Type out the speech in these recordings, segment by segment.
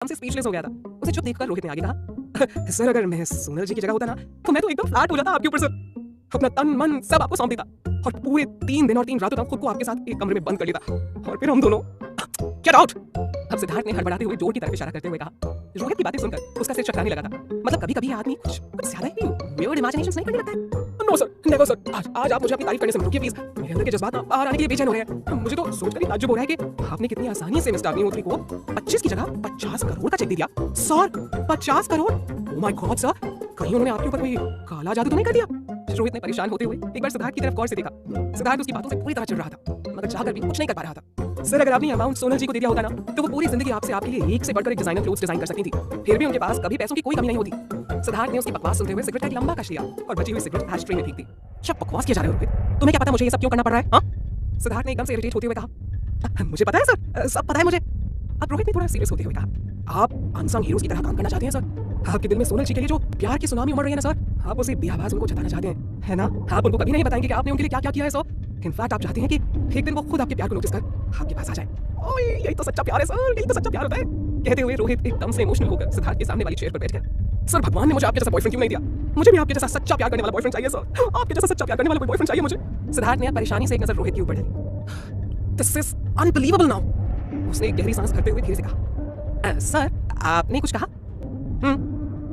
से स्पीचलेस हो गया था। उसे चुप देखकर रोहित ने आगे कहा, सर अगर मैं सोनल जी की जगह होता ना तो मैं तो एकदम फ्लैट हो जाता आपके ऊपर सर। अपना तन मन सब आपको सौंप देता और पूरे 3 दिन और 3 रातों तक खुद को आपके साथ एक कमरे में बंद कर लेता और फिर हम दोनों गेट आउट। अब सिद्धार्थ ने हड़बड़ाते हुए डोर की तरफ इशारा करते हुए कहा। रोहित की बातें सुनकर उसका सिर चकराने लगा था। मतलब कभी-कभी आदमी कुछ ज्यादा ही वियर्ड इमेजिनेशंस नहीं करने लगता है। No sir, never sir. आज आप मुझे अपनी तारीफ करने से रोकिए प्लीज। मेरे अंदर के जज्बात बाहर आने के लिए बेचैन हो रहे हैं। मुझे तो सोचकर ही ताज्जुब हो रहा है कि आपने कितनी आसानी से मिस्टर अग्निहोत्री को 25 की जगह 50 करोड़ का चेक दे दिया। Sir 50 crore? Oh my God sir, कहीं उन्होंने आपके ऊपर कोई काला जादू तो नहीं कर दिया? रोहित ने परेशान होते हुए एक बार सिद्धार्थ की तरफ गौर से देखा। सिद्धार्थ उसकी बातों से पूरी तरह चिढ़ रहा था, मगर चाहकर भी कुछ नहीं कर पा रहा था। सर अगर आपने अमाउंट सोनल जी को दे दिया होता ना तो वो पूरी जिंदगी आपसे आपके लिए एक से बढ़कर एक डिजाइनर क्लोथ्स डिजाइन कर सकती थी। फिर भी उनके पास कभी पैसों की कोई कमी नहीं होती। सिद्धार्थ ने उसकी बकवास सुनते हुए सिगरेट का एक लंबा कश लिया और बची हुई सिगरेट एश ट्रे में फेंक दी। क्या बकवास किया जा रहे हो रोहित? तुम्हें क्या पता मुझे ये सब क्यों करना पड़ रहा है? हाँ? सिद्धार्थ ने एकदम से इरिटेट होते हुए कहा, मुझे पता है सर, सब पता है मुझे। अब रोहित ने थोड़ा सीरियस होते हुए कहा, आप अनसंग हीरोज की तरह काम करना चाहते हैं सर। आपके दिल में सोनल जी के लिए जो प्यार की सुनामी उमड़ रही है ना सर, आप उसे बेआवाज उनको जताना चाहते हैं, है ना? आप उनको कभी नहीं बताएंगे कि आपने उनके लिए क्या क्या किया है सर। इनफैक्ट आप चाहते हैं कि एक दिन वो खुद आपके प्यार को नोटिस कर आपके पास आ जाए। ओए यही तो सच्चा प्यार है सर, यही तो सच्चा प्यार होता है। कहते हुए रोहित एकदम से इमोशनल होकर सिद्धार्थ के सामने वाली चेयर पर बैठ गया। सर भगवान ने मुझे आपके जैसा बॉयफ्रेंड क्यों नहीं दिया? मुझे भी आपके जैसा सच्चा प्यार करने वाला बॉयफ्रेंड चाहिए सर। आपके जैसा सच्चा प्यार करने वाला कोई बॉयफ्रेंड चाहिए मुझे। सिद्धार्थ ने परेशानी से एक नजर रोहित के ऊपर डाली। This is unbelievable now. उसने एक गहरी सांस भरते हुए धीरे से कहा, सर आपने कुछ कहा?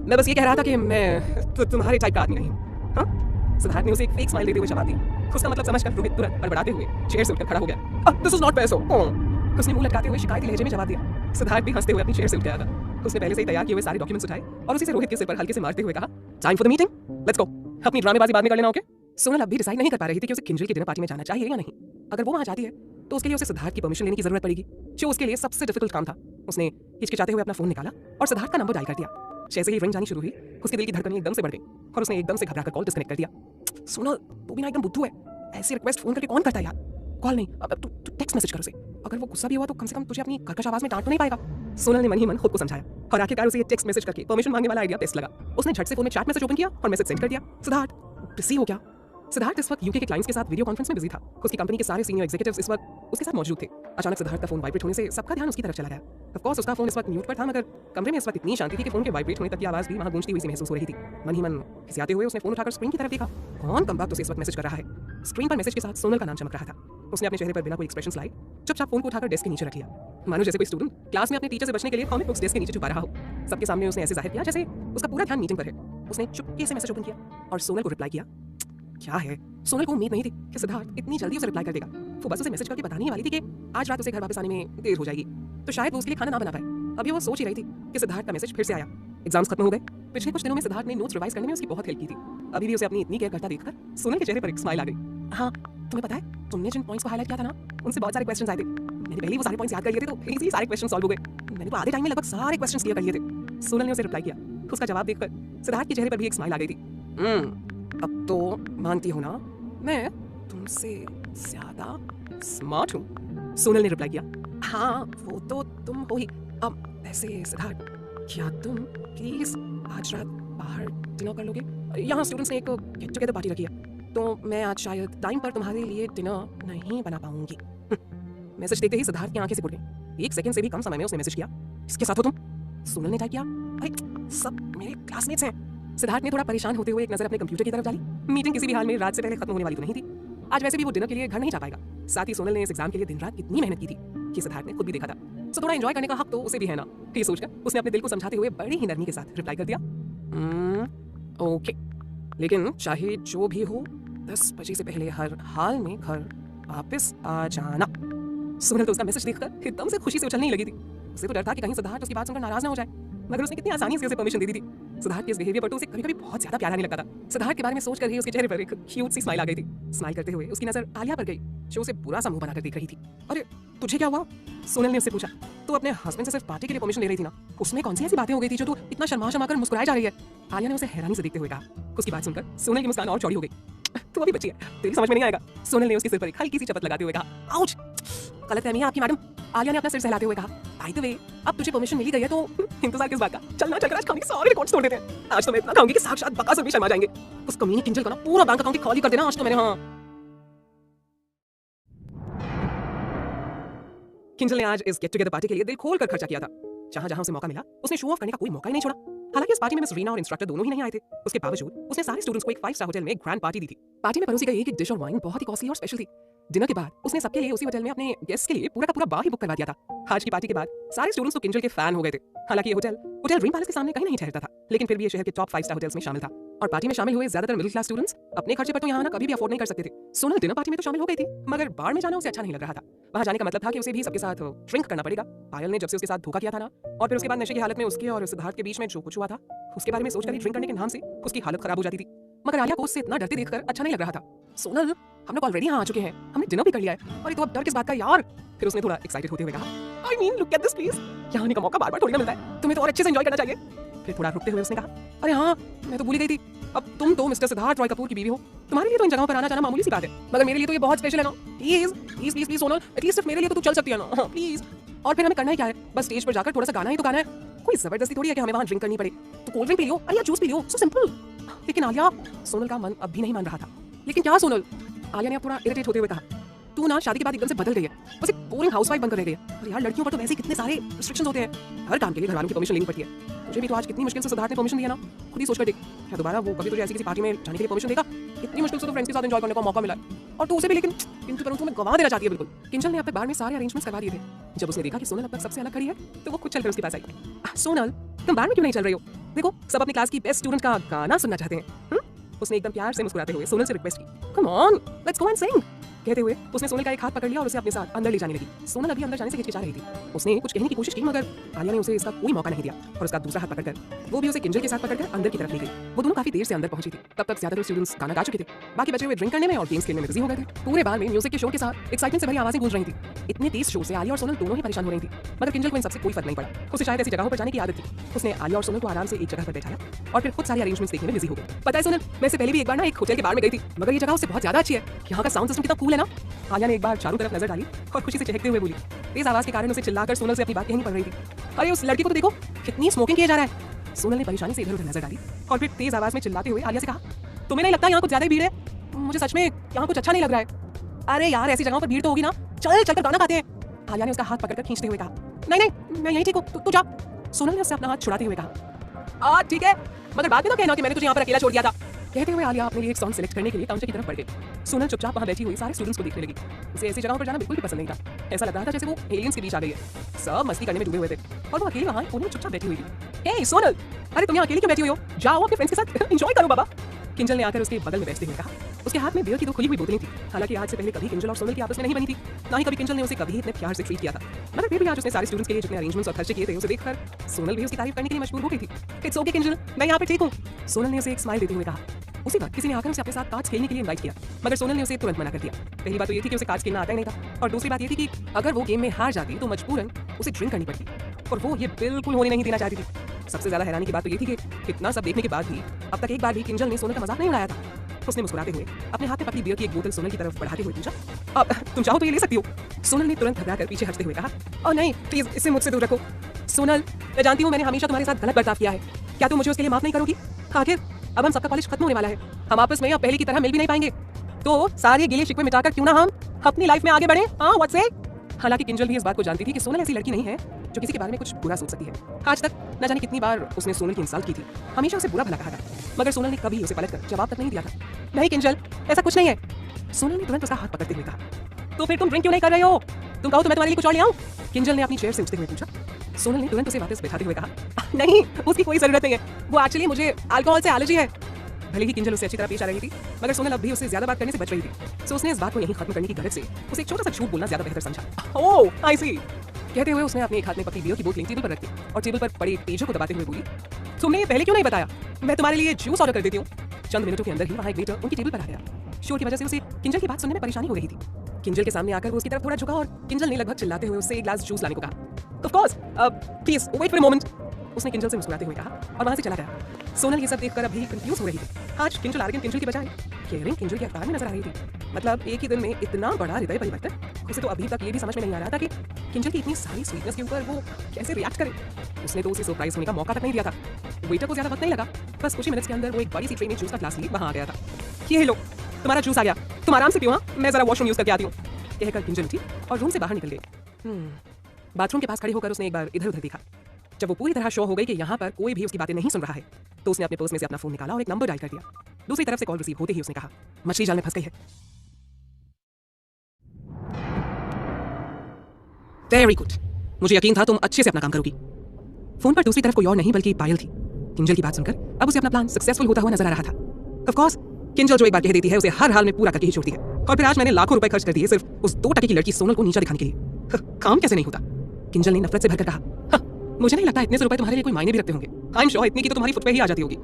मैं बस ये कह रहा था कि मैं तुम्हारे टाइप का आदमी नहीं हूँ। हाँ? सिद्धार्थ ने उसे एक फेक स्माइल देते हुए जवाब दी। उसका मतलब समझकर रोहित तुरंत बड़बड़ाते हुए चेयर से उठकर खड़ा हो गया। दिस इज नॉट पैसो। उसने मुंह लटकाते हुए शिकायती लहजे में जवाब दिया। सिद्धार्थ भी हंसते हुए अपनी चेयर से उठ गया था। उसने पहले से ही तैयार किए हुए सारे डॉक्यूमेंट्स उठाए और उसी से रोहित के सिर पर हल्के से मारते हुए कहा, time for the meeting, let's go. अपनी ड्रामेबाजी बाद में कर लेना, ओके? सोनल अब भी डिसाइड नहीं कर पा रही थी कि उसे किंजल की डिनर पार्टी में जाना चाहिए या नहीं। अगर वो वहां जाती है तो उसके लिए उसे सिद्धार्थ की परमिशन लेने की जरूरत पड़ेगी, जो उसके लिए सबसे डिफिकल्ट काम था। उसने हिचकिचाते हुए अपना फोन निकाला और सिद्धार्थ का नंबर डायल कर दिया। जैसे ही रिंग जानी शुरू हुई, उसके दिल की धड़कन एकदम से बढ़ गई और उसने एकदम से घबराकर कॉल डिस्कनेक्ट कर दिया। सोनल तू भी ना एकदम बुद्धू है, ऐसी रिक्वेस्ट फोन करके कौन करता है यार? कॉल नहीं, अब तू टेक्स्ट मैसेज कर उसे। अगर वो गुस्सा भी हुआ तो कम से कम तुझे अपनी कर्कश आवाज में डांट तो नहीं पाएगा। सोनल ने मन ही मन खुद को समझाया और आखिरकार उसे ये टेक्स्ट मैसेज करके परमिशन मांगने वाला आइडिया बेस्ट लगा। उसने झट से फोन में चैट मैसेज ओपन किया और मैसेज सेंड कर दिया, सिद्धार्थ बिजी हो क्या? सिद्धार्थ इस वक्त यूके के क्लाइंट्स के साथ वीडियो कॉन्फ्रेंस में बिजी था। उसकी कंपनी के सारे सीनियर एग्जीक्यूटिव्स इस वक्त उसके साथ मौजूद थे। अचानक सिद्धार्थ का फोन वाइब्रेट होने से सबका ध्यान उसकी तरफ चला गया। ऑफ कोर्स उसका फोन इस वक्त म्यूट पर था, मगर कमरे में इस वक्त इतनी शांति थी कि फोन के वाइब्रेट होने तक की आवाज भी वहां गूंजती हुई सी महसूस हो रही थी। मन ही मन खिसियाते हुए उसने फोन उठाकर स्क्रीन की तरफ देखा। कौन कम वक्त उसे इस वक्त मैसेज कर रहा है? स्क्रीन पर मैसेज के साथ सोनल का नाम चमक रहा था। उसने अपने चेहरे पर बिना कोई एक्सप्रेशन लाई चुपचाप फोन को उठाकर डेस्क के नीचे रख लिया, मानो जैसे कोई स्टूडेंट क्लास में अपने टीचर से बचने के लिए कॉमिक बुक्स डेस्क के नीचे छुपा रहा हो। सबके सामने उसने ऐसे जाहिर किया जैसे उसका पूरा ध्यान मीटिंग पर है। उसने चुपके से मैसेज ओपन किया और सोनल को रिप्लाई किया। क्या है? सोनल को उम्मीद नहीं थी कि सिद्धार्थ इतनी जल्दी उसे रिप्लाई कर देगा। वो बस उसे मैसेज करके बताने ही वाली थी कि आज रात उसे घर वापस आने में देर हो जाएगी, तो शायद वो उसके लिए खाना ना बना पाए। अभी वो सोच ही रही थी कि सिद्धार्थ का मैसेज फिर से आया। एग्जाम्स खत्म हो गए। पिछले कुछ दिनों में सिद्धार्थ ने नोट्स रिवाइज करने में उसकी बहुत हेल्प की थी। अभी भी उसे अपनी इतनी केयर करता देखकर सोनल के चेहरे पर एक स्माइल आ गई। हाँ, तुम्हें पता है तुमने जिन पॉइंट्स को हाईलाइट किया था ना, उनसे बहुत सारे क्वेश्चंस आए थे। मैंने पहले ही वो सारे पॉइंट्स याद कर लिए थे, तो इजीली सारे क्वेश्चन सॉल्व हो गए। मैंने तो आधे टाइम में लगभग सारे क्वेश्चंस क्लियर कर लिए थे। सोनल ने उसे रिप्लाई किया। उसका जवाब देखकर सिद्धार्थ के चेहरे पर भी एक स्माइल आ गई थी। अब तो मानती हो ना मैं तुमसे ज्यादा स्मार्ट हूँ? सोनल ने रिप्लाई किया। हाँ वो तो तुम हो ही। अब ऐसे सिद्धार्थ, क्या तुम प्लीज आज रात बाहर डिनर कर लोगे? यहाँ स्टूडेंट्स ने एक गेट टुगेदर पार्टी रखी है, तो मैं आज शायद टाइम पर तुम्हारे लिए डिनर नहीं बना पाऊंगी। मैसेज देखते ही सिद्धार्थ की आंखें सिकुड़ गईं। 1 सेकंड से भी कम समय में उसने मैसेज किया। इसके साथ हो तुम? सोनल ने टाइप किया। भाई सब मेरे क्लासमेट्स हैं। सिद्धार्थ ने थोड़ा परेशान होते हुए एक नजर अपने कंप्यूटर की तरफ डाली। मीटिंग किसी भी हाल में रात से पहले खत्म होने वाली तो नहीं थी। आज वैसे भी वो डिनर के लिए घर नहीं जा पाएगा। साथ ही सोनल ने इस एग्जाम के लिए दिन रात कितनी मेहनत की थी कि सिद्धार्थ ने खुद भी देखा था। सो थोड़ा एंजॉय करने का हक तो उसे भी है ना। ये सोचकर उसने अपने दिल को समझाते हुए बड़ी ही नरमी के साथ रिप्लाई कर दिया, ओके, लेकिन चाहे जो भी हो 10 बजे से पहले हर हाल में घर वापस आ जाना। सोनल तो उसका मैसेज देखकर एकदम से खुशी से उछलने ही लगी थी। उसे तो डर था कि कहीं सिद्धार्थ उसकी बात सुनकर नाराज ना हो जाए, मगर उसने कितनी आसानी से उसे परमिशन दे दी थी। सिद्धार्थ के इस बिहेवियर पर तो उसे कभी-कभी बहुत ज्यादा प्यारा नहीं लगता था। सिद्धार्थ के बारे में सोचकर ही उसके चेहरे पर एक क्यूट सी स्माइल आ गई थी। स्माइल करते हुए उसकी नजर आलिया पर गई, जो उसे बुरा सा मुंह बनाकर देख रही थी। अरे तुझे क्या हुआ? सोनल ने उससे पूछा। तो अपने हस्बैंड से सिर्फ पार्टी के लिए परमिशन ले रही थी ना, उसमें कौन सी ऐसी बातें हो गई थी जो तू इतना शर्मा कर मुस्कुराई जा रही है? आलिया ने उसे हैरानी से देखते हुए कहा। उसकी बात सुनकर सोनल की मुस्कान और चौड़ी हो गई। तू अभी बच्ची है, तेरी समझ में नहीं आएगा। सोनल ने उसके सिर पर एक हल्की सी चपत लगाते हुए कहा, आउच, गलतफहमी है आपकी मैडम। आलिया ने अपना सिर सहलाते हुए कहा, बाय द वे अब तुझे परमिशन मिल गई है तो इंतजार किस बात का? चलना चलकर आज खाने के सारे रिकॉर्ड्स तोड़ देते हैं। आज तो मैं इतना खाऊंगी कि साक्षात बकासुर भी शर्मा जाएंगे। उस कमीनी किंजल का ना पूरा बैंक अकाउंट खाली कर देना आज तो मैंने। हाँ, किंजल ने आज इस गेट टुगेदर पार्टी के लिए दिल खोल कर खर्चा किया था। जहाँ जहाँ उसे मौका मिला उसने शो ऑफ करने का कोई मौका ही नहीं छोड़ा। हालांकि इस पार्टी में मिस रीना और इंस्ट्रक्टर दोनों ही नहीं आए थे, उसके बावजूद उसने सारे स्टूडेंट्स को एक 5 स्टार होटल में ग्रैंड पार्टी दी थी। पार्टी में परोसी गई एक डिश और वाइन बहुत ही कॉस्टली और स्पेशल थी। डिनर के बाद उसने सबके लिए उसी होटल में अपने गेस्ट के लिए पूरा का पूरा बार ही बुक करवा दिया था। आज की पार्टी के बाद सारे स्टूडेंट्स तो किंजल के फैन हो गए थे। हालांकि ये होटल ड्रीम पैलेस के सामने कहीं नहीं ठहरता था, लेकिन फिर भी ये शहर के टॉप 5 स्टार होटल्स में शामिल था। और पार्टी में शामिल हुए ज्यादातर मिडिल क्लास स्टूडेंट्स अपने खर्चे पर तो यहाँ आना कभी भी अफोर्ड नहीं कर सकते थे। सोनल डिनर पार्टी में तो शामिल हो गई थी, मगर बार में जाना उसे अच्छा नहीं लग रहा था। वहाँ जाने का मतलब था कि उसे भी सबके साथ ड्रिंक करना पड़ेगा। पायल ने जब से उसके साथ धोखा किया था ना, और फिर उसके बाद नशे की हालत में उसके और सिद्धार्थ के बीच में जो कुछ हुआ था, उसके बारे में सोचकर ही ड्रिंक करने के नाम से उसकी हालत खराब हो जाती थी। मगर आलिया को उससे इतना डरते देखकर अच्छा नहीं लग रहा था। सोनल, हम लोग ऑलरेडी यहाँ आ चुके हैं, हमने डिनर भी कर लिया है, और ये तो अब डर किस बात का यार। फिर उसने थोड़ा एक्साइटेड होते हुए कहा, I mean look at this please, यहाँ आने का मौका बार बार थोड़ी ना मिलता है, तुम्हें तो और अच्छे से एंजॉय करना चाहिए। फिर थोड़ा रुकते हुए उसने कहा, अरे हाँ मैं तो भूल गई थी, अब तुम तो मिस्टर सिद्धार्थ रॉय कपूर की बीवी हो, तुम्हारे लिए तो इन जगहों पर आना जाना मामूली सी बात है, मगर मेरे लिए तो ये बहुत स्पेशल है ना। Please please please please Sonal, at least सिर्फ मेरे लिए तो तू चल सकती है ना, प्लीज। और फिर हमें करना ही क्या है, बस स्टेज पर जाकर थोड़ा सा गाना ही तो गाना है, कोई जबरदस्ती थोड़ी है कि हमें वहाँ ड्रिंक करनी पड़े। तो कोल्ड ड्रिंक पी लियो, अरे जूस पी लियो, सो सिंपल। लेकिन आलिया, सोनल का मन अब भी नहीं मान रहा था। लेकिन क्या सोनल, आलिया ने थोड़ा इरिटेट होते हुए कहा, तू ना शादी के बाद एकदम से बदल गई है, बस एक बोरिंग हाउसवाइफ बनकर रह गई है। और यार लड़कियों पर तो वैसे ही कितने सारे रिस्ट्रिक्शंस होते हैं, हर काम के लिए घरवालों की परमिशन लेनी पड़ती है। मुझे भी तो आज कितनी मुश्किल से सिद्धार्थ ने परमिशन दिया ना, खुद ही सोचकर देख, क्या दोबारा वो कभी तुझे ऐसी किसी पार्टी में जाने के लिए परमिशन देगा? इतनी मुश्किल से तो फ्रेंड्स के साथ एंजॉय करने का मौका मिला है, और तू उसे भी लेकिन किंतु परंतु में गंवा देना चाहती है बिल्कुल। किंजल ने अब तक बाहर में सारे अरेंजमेंट्स करवा दिए थे। जब उसने देखा कि सोनल अब तक सबसे अलग खड़ी है, तो वो खुद चलकर उसके पास आई। सोनल, तुम बाहर में क्यों नहीं चल रही हो? देखो सब अपनी क्लास की बेस्ट स्टूडेंट का गाना सुनना चाहते हैं। उसने एकदम प्यार से मुस्कुराते हुए सोनल से रिक्वेस्ट की, come on let's go and सिंग। कहते हुए उसने सोनल का एक हाथ पकड़ लिया और उसे अपने साथ अंदर ले जाने लगी। सोनल अभी अंदर जाने से हिचकिचा रही थी। उसने कुछ कहने की कोशिश की, मगर आलिया ने उसे इसका कोई मौका नहीं दिया और उसका दूसरा हाथ पकड़कर वो भी उसे किंजल के साथ पकड़कर अंदर की तरफ ले गई। वो दोनों काफी देर से अंदर पहुंची थी। तब तक ज्यादातर स्टूडेंट्स गाना गा चुके थे, बाकी बचे हुए ड्रिंक करने में और गेम्स खेलने में बिजी हो गए थे। पूरे बार में म्यूजिक के शो के साथ एक्साइटमेंट से भरी आवाजें गूंज रही थी। इतने तेज शो से आलिया और सोनल दोनों ही परेशान हो रही थी, मगर किंजल को इन सबसे कोई फर्क नहीं पड़ा। उसे शायद ऐसी जगहों पर जाने की आदत थी। उसने आलिया और सोनल को आराम से एक जगह पर बैठाया और फिर खुद सारे अरेंजमेंट्स देखने में बिजी हो गई। पता है सोनल, मैं इससे पहले भी एक बार ना एक होटल के बाहर में गई थी, मगर ये जगह उससे बहुत ज्यादा अच्छी है। यहाँ का साउंड सिस्टम कितना कूल है ना। आलिया ने एक बार चारों तरफ नजर डाली और खुशी से चहकते हुए बोली। तेज आवाज के कारण उसे चिल्लाकर सोनल से अपनी बात कहनी पड़ रही थी। अरे उस लड़की को तो देखो, कितनी स्मोकिंग किया जा रहा है। सोनल ने परेशानी से इधर उधर नजर डाली और फिर तेज आवाज में चिल्लाते हुए आलिया से कहा, तुम्हें नहीं लगता यहाँ कुछ ज्यादा ही भीड़ है? मुझे सच में यहाँ कुछ अच्छा नहीं लग रहा है। अरे यार ऐसी जगहों पर भीड़ तो होगी ना, चल चलकर गाना गाते हैं। आलिया ने उसका हाथ पकड़कर खींचते हुए कहा, नहीं नहीं मैं यही ठीक हूँ, तू जा। सोनल ने उससे अपना हाथ छुड़ाते हुए कहा, ठीक है, मगर बाद में ना कहना कि मैंने तुझे यहाँ पर अकेला छोड़ दिया था। कहते हुए आलिया अपने लिए एक सॉन्ग सेलेक्ट करने के लिए काउंटर की तरफ बढ़ गई। सोनल चुपचाप वहाँ बैठी हुई सारे स्टूडेंट्स को देखने लगी। उसे ऐसी जगहों पर जाना बिल्कुल भी पसंद नहीं था। ऐसा लग रहा था जैसे वो एलियंस के बीच आ गई है। सब मस्ती करने में डूबे हुए थे और वो अकेली वहाँ कोने में चुपचाप बैठी हुई थी। हे सोनल, अरे तुम यहाँ अकेली क्यों बैठी हुई हो? जाओ अपने फ्रेंड्स के साथ एंजॉय करो बाबा। किंजल ने आकर उसके बगल में बैठते हुए कहा। उसके हाथ में बियर की 2 खुली हुई बोतलें थी। हालांकि आज से पहले कभी किंजल और सोनल की आपस में नहीं बनी थी, ना ही कभी किंजल ने उसे कभी इतने प्यार से ट्रीट किया था। मगर फिर भी आज उसने सारे स्टूडेंट्स के लिए जितने अरेंजमेंट्स और खर्चे किए थे उसे देखकर सोनल भी उसकी तारीफ करने के लिए मजबूर हो गई थी। इट्स ओके किंजल, मैं यहाँ पे ठीक हूँ। सोनल ने उसे एक स्माइल देते हुए कहा। उसी वक्त किसी ने आकर उसे अपने साथ कार्ड्स खेलने के लिए इनवाइट किया, मगर सोनल ने उसे तुरंत मना कर दिया। पहली बात तो ये थी कि उसे कार्ड्स खेलना आता ही नहीं था, और दूसरी बात ये थी कि अगर वो गेम में हार जाती तो मजबूरन उसे ड्रिंक करनी पड़ती, और वो ये बिल्कुल होने नहीं देना चाहती थी। सबसे ज्यादा हैरानी की बात तो ये थी कि इतना सब देखने के बाद भी अब तक एक बार भी किंजल ने सोनल का मजाक नहीं उड़ाया था। उसने मुस्कुराते हुए अपने हाथ में पकड़ी बियर की एक बोतल सोनल की तरफ बढ़ाते हुए पूछा, अब तुम चाहो तो ये ले सकती हो। सोनल ने तुरंत घबराकर पीछे हटते हुए कहा, और नहीं प्लीज इसे मुझसे दूर रखो। सोनल, मैं जानती हूँ मैंने हमेशा तुम्हारे साथ गलत बर्ताव किया है, क्या तुम मुझे उसके लिए माफ नहीं करोगी? आखिर अब हम सबका कॉलेज खत्म होने वाला है, हम आपस में अब पहले की तरह मिल भी नहीं पाएंगे, तो सारे गिले शिकवे मिटाकर क्यों ना हम अपनी लाइफ में आगे बढ़े। हाँ व्हाट से? हालांकि किंजल भी इस बात को जानती थी कि सोनल ऐसी लड़की नहीं है जो किसी के बारे में कुछ बुरा सोच सकती है। आज तक न जाने कितनी बार उसने सोनल की इंसल्ट की थी, हमेशा उसे बुरा भला कहा था, मगर सोनल ने कभी उसे पलटकर जवाब तक नहीं दिया था। नहीं किंजल, ऐसा कुछ नहीं है। सोनल ने तुरंत उसका हाथ पकड़ते हुए कहा, तो फिर तुम ड्रिंक क्यों नहीं कर रहे हो? तुम कहो तो मैं तुम्हारे लिए कुछ और ले आऊं? किंजल ने अपनी चेयर से उठते हुए पूछा। सोनल ने तुरंत उसे वापस बैठाते हुए कहा, नहीं उसकी कोई जरूरत नहीं है, वो एक्चुअली मुझे अल्कोहल से एलर्जी है। भले ही किंजल उससे अच्छी तरह पेश आ रही थी, मगर सोनल अब भी उससे ज्यादा बात करने से बच रही थी, तो उसने इस बात को यहीं खत्म करने की गरज से उसे एक छोटा सा झूठ बोलना ज्यादा बेहतर समझा। ओह आई सी। कहते हुए उसने अपने एक हाथ में पकड़ी बियर की बोतल टेबल पर रखी और टेबल पर पड़े पेजों को दबाते हुए बोली, तुमने ये पहले क्यों नहीं बताया? मैं तुम्हारे लिए जूस ऑर्डर कर देती हूँ। चंद मिनटों के अंदर ही वहाँ एक वेटर उनकी टेबल पर आ गया। शोर की वजह से उसे किंजल की बात सुनने में परेशानी हो रही थी। किंजल के सामने आकर वो उसकी तरफ थोड़ा झुका और किंजल ने लगभग चिल्लाते हुए उससे एक ग्लास जूस लाने को कहा। Of course, please wait for a moment, उसने किंजल से मुस्कुराते हुए कहा और वहां से चला गया। सोनल ये सब देखकर अभी कंफ्यूज हो रही थी। आज किंजल आर्गन किंजल की बजाय केयरिंग किंजल के अवतार में नजर आ रही थी। मतलब एक ही दिन में इतना बड़ा हृदय परिवर्तन। उसे तो अभी तक ये भी समझ में नहीं आ रहा था कि किंजल की इतनी सारी स्वीटनेस के ऊपर वो कैसे रिएक्ट करे। उसने तो उसे सरप्राइज होने का मौका तक नहीं दिया था। वेटर को ज्यादा वक्त नहीं लगा, बस कुछ ही मिनट्स के अंदर वो एक बड़ी सी ट्रे में जूस का ग्लास लिए वहां आ गया था। ये लो तुम्हारा जूस आ गया, तुम आराम से पियो, मैं जरा वॉशरूम यूज करके आती हूँ, कहकर किंजल उठी और रूम से बाहर निकल गई। बाथरूम के पास खड़े होकर उसने एक बार इधर उधर देखा। जब वो पूरी तरह श्योर हो गई कि यहाँ पर कोई भी उसकी बातें नहीं सुन रहा है तो उसने अपने पर्स में से अपना फोन निकाला और एक नंबर डायल कर दिया। दूसरी तरफ से कॉल रिसीव होते ही उसने कहा, मछली जाल में फंस गई है। वेरी गुड, मुझे यकीन था तुम अच्छे से अपना काम करोगी। फोन पर दूसरी तरफ कोई और नहीं बल्कि पायल थी। किंजल की बात सुनकर अब उसे अपना प्लान सक्सेसफुल होता हुआ नजर आ रहा था। ऑफ कोर्स किंजल जो एक बार कह देती है उसे हर हाल में पूरा करके ही छोड़ती है, और फिर आज मैंने लाखों रुपए खर्च कर दिए सिर्फ उस 2% की लड़की सोनल को नीचा दिखाने के लिए। काम कैसे नहीं होता? किंजल ने नफरत से भरकर कहा, मुझे नहीं लगता इतने से रुपए तुम्हारे लिए कोई मायने भी रखते होंगे। आई एम श्योर इतनी की तो तुम्हारी फुट पे ही आ जाती होगी।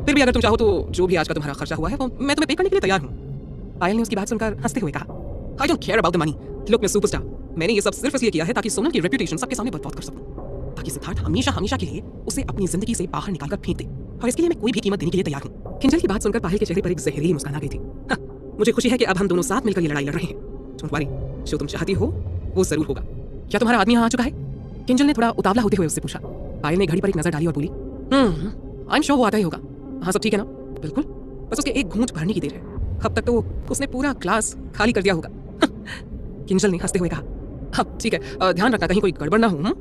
फिर भी अगर तुम चाहो तो जो भी आज का तुम्हारा खर्चा हुआ है वो मैं तुम्हें पे करने के लिए तैयार हूँ। पायल ने उसकी बात सुनकर हंसते हुए कहा, I don't care about the money. Look मैं सुपरस्टार, मैंने ये सब सिर्फ इसलिए किया है ताकि सोनल की रेपुटेशन सबके सामने बर्बाद कर सकूं, ताकि सिद्धार्थ हमेशा हमेशा के लिए उसे अपनी जिंदगी से बाहर निकालकर फेंक दे, और इसके लिए मैं कोई भी कीमत देने के लिए तैयार हूँ। किंजल की बात सुनकर पायल के चेहरे पर एक जहरीली मुस्कान आ गई थी। मुझे खुशी है कि अब हम दोनों साथ मिलकर ये लड़ाई लड़ रहे हैं। डोंट वरी, जो तुम चाहती हो वो जरूर होगा। क्या तुम्हारा आदमी यहाँ आ चुका है? किंजल ने थोड़ा उतावला होते हुए उससे पूछा। पायल ने घड़ी पर एक नजर डाली और बोली, आई एम श्योर वो आता ही होगा। हाँ सब ठीक है ना? बिल्कुल, बस उसके एक घूंट भरने की देर है। अब तक तो उसने पूरा ग्लास खाली कर दिया होगा। किंजल ने हंसते हुए कहा, अब ठीक है, ध्यान रखना कहीं कोई गड़बड़ ना हो।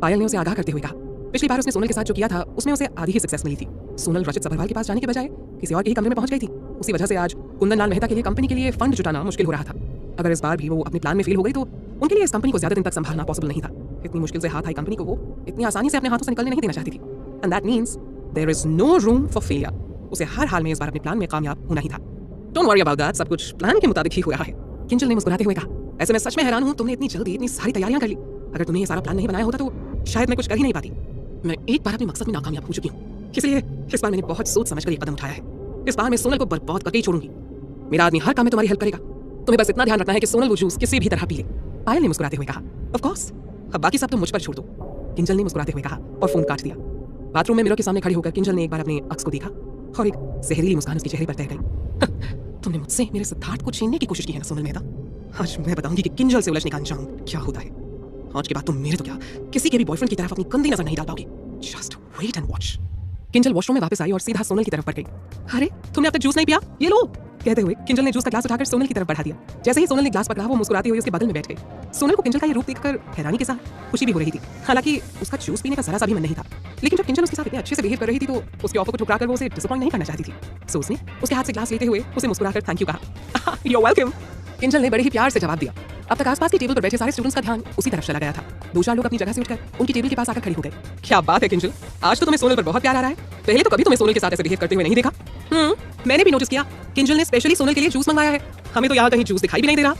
पायल ने उसे आगाह करते हुए कहा, पिछली बार उसने सोनल के साथ जो किया था उसमें उसे आधी ही सक्सेस मिली थी। सोनल रचित सभरवाल के पास जाने के बजाय किसी और के ही कमरे में पहुंच गई थी। उसी वजह से आज कुंदन लाल मेहता के लिए कंपनी के लिए फंड जुटाना मुश्किल हो रहा था। अगर इस बार भी वो अपने प्लान में फेल हो गई तो उनके लिए इस कंपनी को ज्यादा दिन तक संभालना पॉसिबल नहीं था। इतनी मुश्किल से हाथ आई कंपनी को वो इतनी आसानी से अपने हाथों से निकलने नहीं देना चाहती थी। And that means there is no room for failure. उसे हर हाल में इस बार अपने प्लान में कामयाब होना ही था। डोंट वरी अबाउट दैट, सब कुछ प्लान के मुताबिक ही हो रहा है। किंजल ने मुस्कुराते हुए कहा, ऐसे मैं सच में हैरान हूं तुमने इतनी जल्दी इतनी सारी तैयारियां कर ली। अगर तुमने ये सारा प्लान नहीं बनाया होता तो शायद मैं कुछ कर ही नहीं पाती। मैं एक बार अपने मकसद में नाकामयाब हो चुकी हूँ, इसलिए इस बार मैंने बहुत सोच समझकर ये कदम उठाया है। इस बार मैं सोनल को बर्बाद करके ही छोड़ूंगी। मेरा आदमी हर काम में तुम्हारी हेल्प करेगा। तुम्हें बस इतना ध्यान रखना है कि सोनल वो जूस किसी भी तरह पी ले। पायल ने मुस्कुराते हुए कहा, ऑफ कोर्स, अब बाकी सब तुम मुझ पर छोड़ दो। किंजल ने मुस्कुराते हुए कहा और फोन काट दिया। बाथरूम में मिरर के सामने खड़ी होकर किंजल ने एक बार अपने अक्स को देखा और एक जहरीली मुस्कान उसके चेहरे पर तैर गई। तुमने मुझसे मेरे सिद्धार्थ को छीनने की कोशिश की है ना सोनल मेहता। आज मैं बताऊंगी कि किंजल से उलझने का अंजाम क्या होता है। आज के बाद तुम मेरे तो क्या किसी के भी बॉयफ्रेंड की तरफ अपनी गंदी नजर नहीं डाल पाओगे। Just wait and watch. Kinjal washroom में वापस आई और सीधा सोनल की तरफ बढ़ गई। अरे तुमने अब तक जूस नहीं पिया, ये लो। कहते हुए किंजल ने जूस का ग्लास उठाकर सोनल की तरफ बढ़ा दिया। जैसे ही सोनल ने ग्लास पकड़ा वो मुस्कुराती हुई उसके बगल में बैठ गई। सोनल को किंजल का ये रूप देखकर हैरानी के साथ खुशी भी हो रही थी। हालांकि उसका जूस पीने का जरा सा भी मन नहीं था, लेकिन जब किंजल उसके साथ इतने अच्छे से बिहेव कर रही थी तो उसके ऑफर को ठुकराकर वो उसे डिसअपॉइंट नहीं करना चाहती थी। सो उसने उसके हाथ से ग्लास लेते हुए उसे मुस्कुराकर थैंक यू कहा। You are welcome. किंजल ने बड़े ही प्यार से जवाब दिया। अब तक आसपास की टेबल पर बैठे सारे स्टूडेंट्स का ध्यान उसी तरफ चला गया था। दो चार लोग अपनी जगह से उठकर उनकी टेबल के पास आकर खड़े हो गए। क्या बात है किंजल, आज तो तुम्हें सोनल पर बहुत प्यार आ रहा है। पहले तो कभी तुम्हें सोनल के साथ ऐसे बिहेव करते हुए नहीं देखा। मैंने भी नोटिस किया, किंजल ने स्पेशली सोनल के लिए जूस मंगाया है। हमें तो यहाँ कहीं जूस दिखाई भी नहीं दे रहा।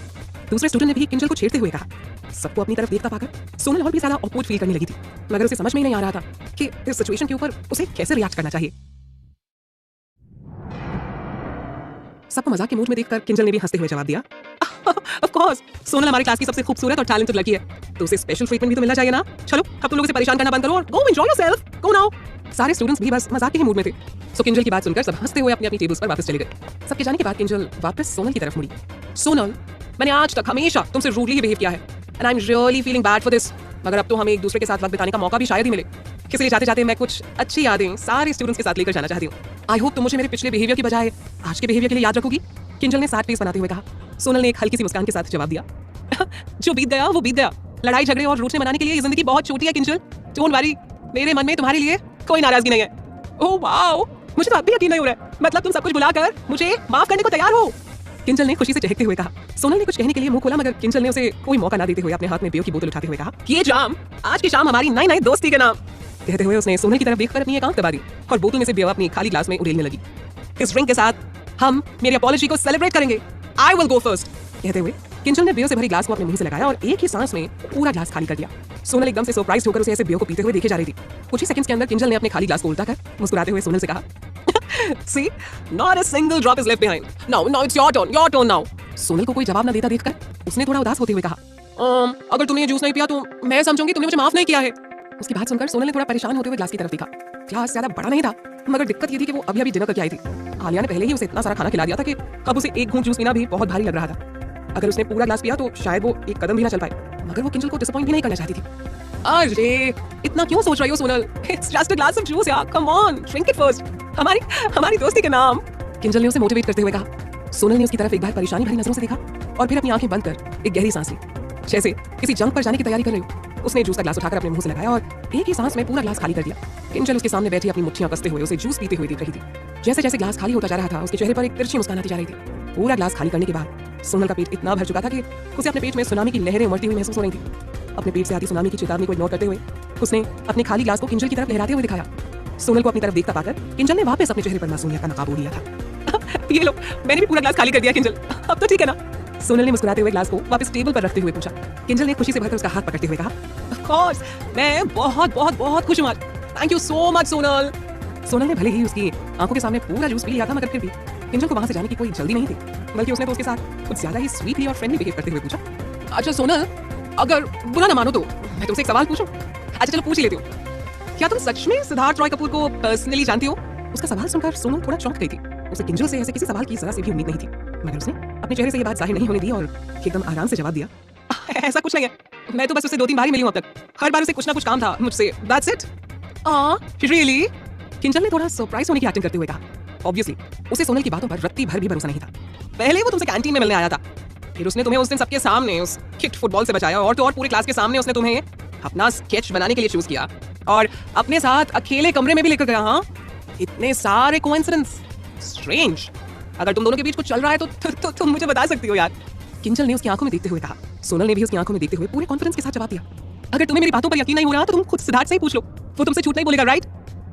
दूसरे स्टूडेंट ने भी किंजल को छेड़ते हुए कहा। सबको अपनी तरफ देखता पाकर सोनल और भी ज्यादा ऑकवर्ड फील करने लगी थी, मगर उसे समझ में ही नहीं आ रहा था कि इस सिचुएशन के ऊपर उसे कैसे रिएक्ट करना चाहिए। सबको मजाक के मूड में देखकर किंजल ने भी हंसते हुए जवाब दिया, ऑफ कोर्स, सोनल हमारी क्लास की सबसे खूबसूरत और टैलेंटेड लड़की है, तो उसे स्पेशल ट्रीटमेंट भी तो मिलना चाहिए ना। चलो अब तुम लोग इसे परेशान करना बंद करो और गो एंजॉय योरसेल्फ, गो नाउ। सारे स्टूडेंट्स भी बस मजाक के ही मूड में थे। सो किंजल की बात सुनकर सब हंसते हुए अपनी अपनी टेबल्स पर वापस चले गए। सबके जाने के बाद किंजल वापस सोनल की तरफ मुड़ी। सोनल, मैंने आज तक हमेशा तुमसे रूडली ही बिहेव किया है and I am really feeling bad for this, मगर अब तो हमें एक दूसरे के साथ वक्त बिताने का मौका भी शायद ही मिले। इसलिए जाते जाते मैं कुछ अच्छी यादें सारे स्टूडेंट्स के साथ लेकर जाना चाहती हूँ। आई होप तुम मुझे मेरे पिछले बिहेवियर की बजाय आज के बिहेवियर के लिए याद रखोगी। किंजल ने सैड फेस बनाते हुए कहा। सोनल ने एक हल्की सी मुस्कान के साथ जवाब दिया, जो बीत गया वो बीत गया। लड़ाई झगड़े और रूठने मनाने के लिए ये जिंदगी बहुत छोटी है किंजल। डोंट वरी, मेरे मन में तुम्हारे लिए कोई नाराजगी नहीं है। ओह वाओ, मुझे तो अब भी यकीन नहीं हो रहा है। मतलब तुम सब कुछ भुलाकर मुझे माफ करने को तैयार हो। किंजल ने खुशी से चहकते हुए कहा। सोनल ने कुछ कहने के लिए मुंह खोला, मगर किंजल ने उसे कोई मौका ना देते हुए अपने हाथ में बियर की बोतल उठाते हुए कहा, ये जाम आज की शाम हमारी नई नई दोस्ती के नाम। कहते हुए उसने सोनल की तरफ देखकर अपनी एक आंख दबा दी और बोतल में से बियर अपनी खाली ग्लास में उड़ेलने लगी। इस ड्रिंक के साथ हम मेरी अपॉलॉजी को सेलिब्रेट करेंगे। I will go first. कहते हुए किंजल ने बियर से भरी ग्लास को अपने मुंह से लगाया और एक ही सांस में पूरा ग्लास खाली कर दिया। सोनल एकदम से सरप्राइज होकर उसे ऐसे बियर को पीते हुए देखे जा रही थी। कुछ ही सेकंड्स के अंदर किंजल ने अपने खाली ग्लास को उल्टा कर मुस्कुराते हुए सोनल से कहा, See, not a single drop is left behind. Now it's your turn now. Sonal को कोई जवाब न देता देखकर उसने थोड़ा उदास होते हुए कहा, अगर तुमने ये जूस नहीं पिया तो मैं समझूंगी तुमने मुझे माफ नहीं किया है। उसकी बात सुनकर सोनल ने थोड़ा परेशान होते हुए ग्लास की तरफ देखा। ग्लास ज्यादा बड़ा नहीं था, मगर दिक्कत ये थी कि वो अभी डिनर करके आई थी। आलिया ने पहले ही उसे इतना सारा खाना खिला दिया था कि अब उसे एक घूंट जूस पीना भी बहुत भारी लग रहा था। अगर उसने पूरा ग्लास पिया तो शायद वो एक कदम भी ना चल पाए, मगर वो किंजल को डिसअपॉइंट भी नहीं करना चाहती थी। अरे इतना क्यों सोच रही हो Sonal? It's just a glass of juice यार, come on, drink it first. हमारी दोस्ती के नाम। किंजल ने उसे मोटिवेट करते हुए कहा। सोनल ने उसकी तरफ एक बार परेशानी भरी नजरों से देखा और फिर अपनी आंखें बंद कर एक गहरी सांस ली, जैसे किसी जंग पर जाने की तैयारी कर रही हो। उसने जूस का ग्लास उठाकर अपने मुंह से लगाया और एक ही सांस में पूरा ग्लास खाली कर दिया। किंजल उसके सामने बैठी अपनी मुट्ठियां कसते हुए उसे जूस पीते हुए देख रही थी। जैसे जैसे ग्लास खाली होता जा रहा था उसके चेहरे पर एक तिरछी मुस्कान आती जा रही थी। पूरा ग्लास खाली करने के बाद सोनल का पेट इतना भर चुका था कि उसे अपने पेट में सुनामी की लहरें उमड़ती हुई महसूस हो रही थी। अपने पेट से आती सुनामी की चेतावनी को इग्नोर करते हुए उसने अपने खाली ग्लास को किंजल की तरफ लहराते हुए दिखाया। सोनल को अपनी तरफ देखता पाकर किंजल ने वापस अपने चेहरे पर मासूमियत का नकाब ओढ़ लिया था। ये लो, मैंने भी पूरा ग्लास खाली कर दिया किंजल, अब तो ठीक है ना? सोनल ने मुस्कुराते हुए ग्लास को वापस टेबल पर रखते हुए पूछा। किंजल ने खुशी से भरकर उसका हाथ पकड़ते हुए कहा, ऑफ कोर्स, मैं बहुत बहुत बहुत खुश हूं आज। Thank you so much Sonal. Sonal ने भले ही उसकी आंखों के सामने पूरा जूस पी लिया था, मगर फिर भी किंजल को वहां से जाने की कोई जल्दी नहीं थी, बल्कि उसने तो उसके साथ कुछ ज्यादा ही स्वीटली और फ्रेंडली बिहेव करते हुए पूछा, अच्छा सोनल, अगर बुरा ना मानो तो मैं तुमसे एक सवाल पूछूं? अच्छा चलो पूछ ही लेती हूँ। क्या तुम सच में सिद्धार्थ रॉय कपूर को पर्सनली जानती हो? उसका सवाल सुनकर सोनल थोड़ा चौंक गई थी। उसे किंजल से ऐसे किसी सवाल की जरा से भी उम्मीद नहीं थी, मगर उसने अपने चेहरे से ये बात जाहिर नहीं होने दी और एकदम आराम से जवाब दिया, ऐसा कुछ नहीं है, मैं तो बस उससे 2-3 बार ही मिली हूं अब तक। हर बार उसे कुछ ना कुछ काम था मुझसे, दैट्स इट। रियली? किंजल ने थोड़ा सरप्राइज होने की एक्टिंग करते हुए कहा। ऑब्वियसली उसे सोनल की बातों पर रत्ती भर भी भरोसा नहीं था। पहले वो तुमसे कैंटीन में मिलने आया था, फिर उसने तुम्हें उस दिन सबके सामने उस किट फुटबॉल से बचाया, और तो और पूरे क्लास के सामने उसने तुम्हें अपना स्केच बनाने के लिए चूज किया और अपने साथ अकेले कमरे में भी लेकर गया। हाँ, इतने सारे कोइंसिडेंस, स्ट्रेंज। अगर तुम दोनों के बीच कुछ चल रहा है तो तुम मुझे बता सकती हो यार। किंजल ने उसकी आंखों में देखते हुए कहा। सोनल ने भी उसकी आंखों में देखते हुए पूरे कॉन्फिडेंस के साथ जवाब दिया, अगर तुम्हें मेरी बातों पर यकीन नहीं हो रहा तो तुम खुद सिद्धार्थ से ही पूछ लो, वो तुमसे झूठ नहीं बोलेगा, राइट?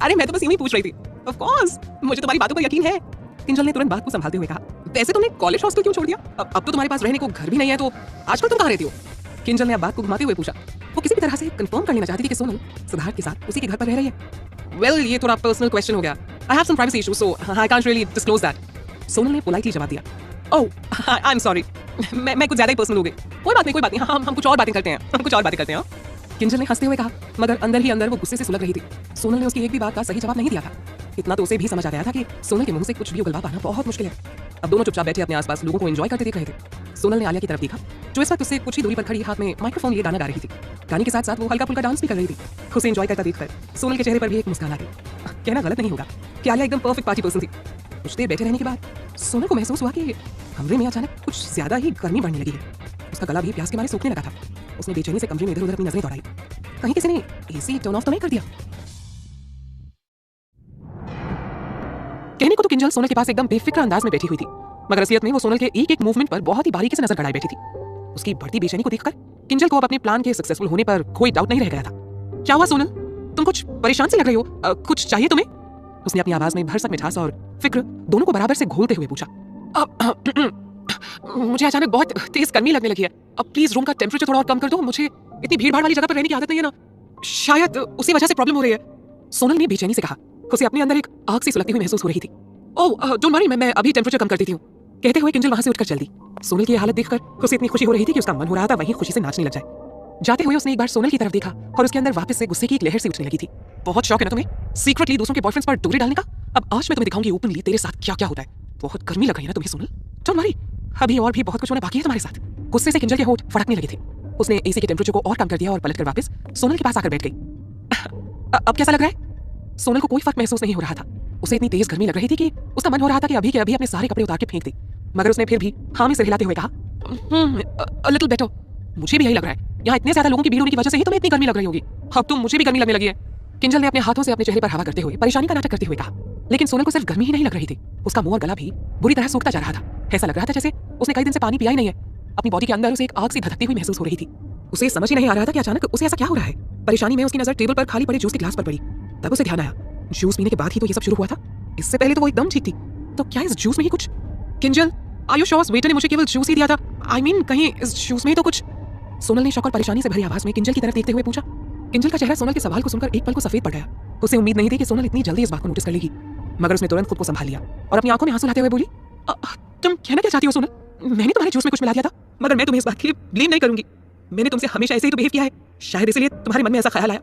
अरे मैं तो बस यूं ही पूछ रही थी। ऑफ कोर्स मुझे तुम्हारी बातों पर यकीन है। किंजल ने तुरंत बात को संभालते हुए कहा, वैसे तुमने कॉलेज हॉस्टल क्यों छोड़ दिया? अब तो तुम्हारे पास रहने को घर भी नहीं है, तो आजकल तुम कहाँ रहती हो? किंजल ने अब बात को घुमाते हुए पूछा। वो किसी भी तरह से कंफर्म कर लेना चाहती थी कि सोनल सिद्धार्थ के साथ उसी के घर पर रह रही है। वेल, ये थोड़ा पर्सनल क्वेश्चन हो गया। I have some privacy issues, so I can't really disclose that. Sonal ने पोलाइटली जवाब दिया। ओह, आई एम सॉरी, मैं कुछ ज्यादा ही पर्सनल हो गई। कोई बात नहीं, हम कुछ और बातें करते हैं। किंजल ने हंसते हुए कहा, मगर अंदर ही अंदर वो गुस्से से सुलग रही थी। सोनल ने उसकी एक भी बात का सही जवाब नहीं दिया था। इतना तो उसे भी समझ आ गया था कि सोनल के मुंह से कुछ भी उगलवा पाना बहुत मुश्किल है। अब दोनों चुपचाप बैठे अपने आसपास लोगों को एंजॉय करते देख रहे थे। सोनल ने आलिया की तरफ देखा, जो इस वक्त उससे कुछ ही दूरी पर खड़ी हाथ में माइक्रोफोन लिए गाना गा रही थी। गाने के साथ साथ वो हल्का फुल्का डांस भी कर रही थी। उसे एंजॉय करता देखकर सोनल के चेहरे पर भी एक मुस्कान आ गई। कहना गलत नहीं होगा कि आलिया एकदम परफेक्ट पार्टी पर्सन थी। कुछ देर बैठे रहने के बाद सोनल को महसूस हुआ कि कमरे में अचानक कुछ ज्यादा ही गर्मी बढ़ने लगी है। उसका गला भी प्यास के मारे सूखने लगा था। उसने बेचैनी से कमरे में इधर उधर अपनी नजरें दौड़ाई, कहीं किसी ने एसी टर्न ऑफ तो नहीं कर दिया। कहने को तो किंजल सोनल के पास एकदम बेफिक्र अंदाज में बैठी हुई थी, मगर असलियत में वो सोनल के एक एक मूवमेंट पर बहुत ही बारीकी से नजर गड़ाए बैठी थी। उसकी बढ़ती बेचैनी को देखकर किंजल को अब अपने प्लान के सक्सेसफुल होने पर कोई डाउट नहीं रह गया था। क्या हुआ सोनल, तुम कुछ परेशान से लग रही हो, कुछ चाहिए तुम्हें? उसने अपनी आवाज में भरसक मिठास और फिक्र दोनों को बराबर से घोलते हुए पूछा। मुझे अचानक बहुत तेज गर्मी लगने लगी है, अब प्लीज रूम का टेम्परेचर थोड़ा और कम कर दो, मुझे इतनी भीड़ भाड़ वाली जगह पर रहने की आदत नहीं है ना, शायद उसी वजह से प्रॉब्लम हो रही है। सोनल ने बेचैनी से कहा। उसे अपने अंदर एक आग से सुलगती हुई महसूस हो रही थी। ओह डोंट वरी, मैं अभी टेम्परेचर कम कर देती हूँ। कहते हुए किंजल वहां से उठकर चल दी। सोनल की हालत देखकर उसे इतनी खुशी हो रही थी कि उसका मन हो रहा था वहीं खुशी से नाचने लग जाए। जाते हुए उसने एक बार सोनल की तरफ देखा और उसके अंदर वापस से गुस्से की एक लहर से उठने लगी थी। बहुत शौक है ना तुम्हें सीक्रेटली दूसरों के बॉयफ्रेंड्स पर डोरे डालने का? अब आज मैं तुम्हें दिखाऊंगी ओपनली तेरे साथ क्या क्या होता है। बहुत गर्मी लग रही है ना तुम्हें सोनल? डोंट वरी, अभी और भी बहुत कुछ होना बाकी है तुम्हारे साथ। गुस्से से किंजल के होंठ फड़कने लगे थे। उसने एसी के टेम्परेचर को और कम कर दिया और पलटकर वापस सोनल के पास आकर बैठ गई। अब कैसा लग रहा है? सोनल को कोई फर्क महसूस नहीं हो रहा था। उसे इतनी तेज गर्मी लग रही थी कि उसका मन हो रहा था कि अभी के अभी अपने सारे कपड़े उतार के फेंक दे, मगर उसने फिर भी हाँ में सिर हिलाते हुए कहा, अ लिटिल बेटर। मुझे भी यही लग रहा है, यहाँ इतने ज्यादा लोगों की भीड़ होने की वजह से ही तुम्हें इतनी गर्मी लग रही होगी। अब तो मुझे भी गर्मी लगने लगी है। किंजल ने अपने हाथों से अपने चेहरे पर हवा करते हुए परेशानी का नाटक करते हुए कहा। लेकिन सोनल को सिर्फ गर्मी ही नहीं लग रही थी, उसका मुंह और गला भी बुरी तरह सूखता जा रहा था। ऐसा लग रहा था जैसे उसने कई दिन से पानी पिया ही नहीं है। अपनी बॉडी के अंदर उसे एक आग से धधकती हुई महसूस हो रही थी। उसे समझ ही नहीं आ रहा था कि अचानक उसे ऐसा क्या हो रहा है। परेशानी में उसकी नजर टेबल पर खाली पड़े जूस के ग्लास पर पड़ी। तब उसे ध्यान आया, जूस पीने के बाद ही तो ये सब शुरू हुआ था। इससे पहले तो वो एकदम ठीक थी, तो क्या इस जूस में ही कुछ? Kinjal, are you sure waiter ने मुझे केवल जूस ही दिया था? आई मीन कहीं इस जूस में ही तो कुछ? सोनल ने शौक और परेशानी से भरी आवाज में किंजल की तरफ देखते हुए पूछा। किंजल का चेहरा सोनल के सवाल को सुनकर एक पल को सफेद पड़ गया। उसे उम्मीद नहीं थी कि सोनल इतनी जल्दी इस बात को नोटिस कर लेगी, मगर उसने तुरंत खुद को संभाल लिया और अपनी आंखों में आंसू लाते हुए बोली, तुम कहना क्या चाहती हो सोनल? मैंने तुम्हारे जूस में कुछ मिला दिया था, मगर मैं तुम्हें इस बात के लिए ब्लेम नहीं करूंगी। मैंने तुमसे हमेशा ऐसे ही तो बिहेव किया है, शायद इसलिए तुम्हारे मन में ऐसा ख्याल आया।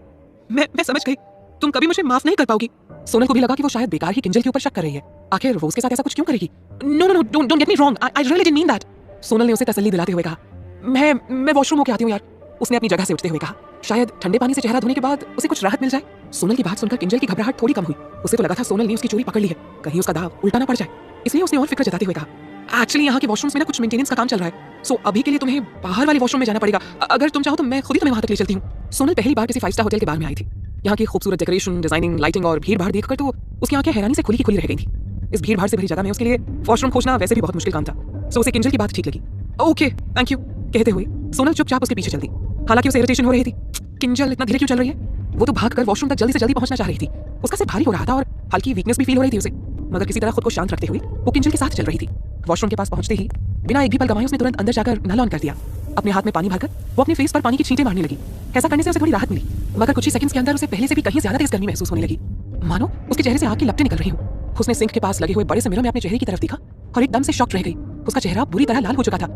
मैं समझ गई, तुम कभी मुझे माफ नहीं कर पाओगी। सोनल को भी लगा कि वो शायद बेकार ही किंजल के ऊपर शक कर रही है। आखिर वो उसके साथ ऐसा कुछ क्यों करेगी? No no no, don't get me wrong, I really didn't mean that. Sonal ने उसे तसल्ली दिलाते हुए कहा। मैं वॉशरूम होके आती हूँ यार, उसने अपनी जगह से उठते हुए कहा। शायद ठंडे पानी से चेहरा धोने के बाद उसे कुछ राहत मिल जाए। सोनल की बात सुनकर किंजल की घबराहट थोड़ी कम हुई। उसे तो लगा था सोनल ने उसकी चोरी पकड़ ली है, कहीं उसका दाव उल्टा ना पड़ जाए, इसलिए उसने और फिक्र जताते हुए कहा, एक्चुअली यहाँ के वॉशरूम्स में ना कुछ मेंटेनेंस का काम चल रहा है, सो अभी के लिए तुम्हें बाहर वाले वॉशरूम में जाना पड़ेगा। अगर तुम चाहो तो मैं खुद ही तुम्हें वहां तक ले चलती हूँ। सोनल पहली बार किसी 5 स्टार होटल के बारे में आई थी। यहाँ की खूबसूरत डेकोरेशन, डिजाइनिंग, लाइटिंग और भीड़ भाड़ देखकर तो उसकी आंखें हैरानी से खुली की खुली रह गई थी। इस भीड़ भाड़ से भरी जगह में उसके लिए वॉशरूम खोजना वैसे भी बहुत मुश्किल काम था। सो उसे किंजल की बात ठीक लगी। ओके थैंक यू कहते हुए सोनल चुपचाप उसके पीछे चल दी। हालांकि उसे इरिटेशन हो रही थी। किंजल इतना धीरे क्यों चल रही है? वो तो भागकर वॉशरूम तक जल्दी से जल्दी पहुंचना चाह रही थी। उसका सिर भारी हो रहा था और हल्की वीकनेस भी फील हो रही थी उसे, मगर किसी तरह खुद को शांत रखते हुए वो किंजल के साथ चल रही थी। वॉशरूम के पास पहुंचते ही बिना एक भी पल गंवाए उसने तुरंत अंदर जाकर नल ऑन कर दिया। अपने हाथ में पानी भरकर वो अपने फेस पर पानी की छींटे मारने लगी। ऐसा करने से उसे थोड़ी राहत मिली, मगर कुछ ही सेकंड्स के अंदर उसे पहले से भी कहीं ज्यादा तेज गर्मी महसूस होने लगी, मानो उसके चेहरे से आग की लपटें निकल रही हूँ। उसने सिंक के पास लगे हुए बड़े से मिरर में अपने चेहरे की तरफ देखा और एकदम से शॉक रह गई। उसका चेहरा बुरी तरह लाल हो चुका था,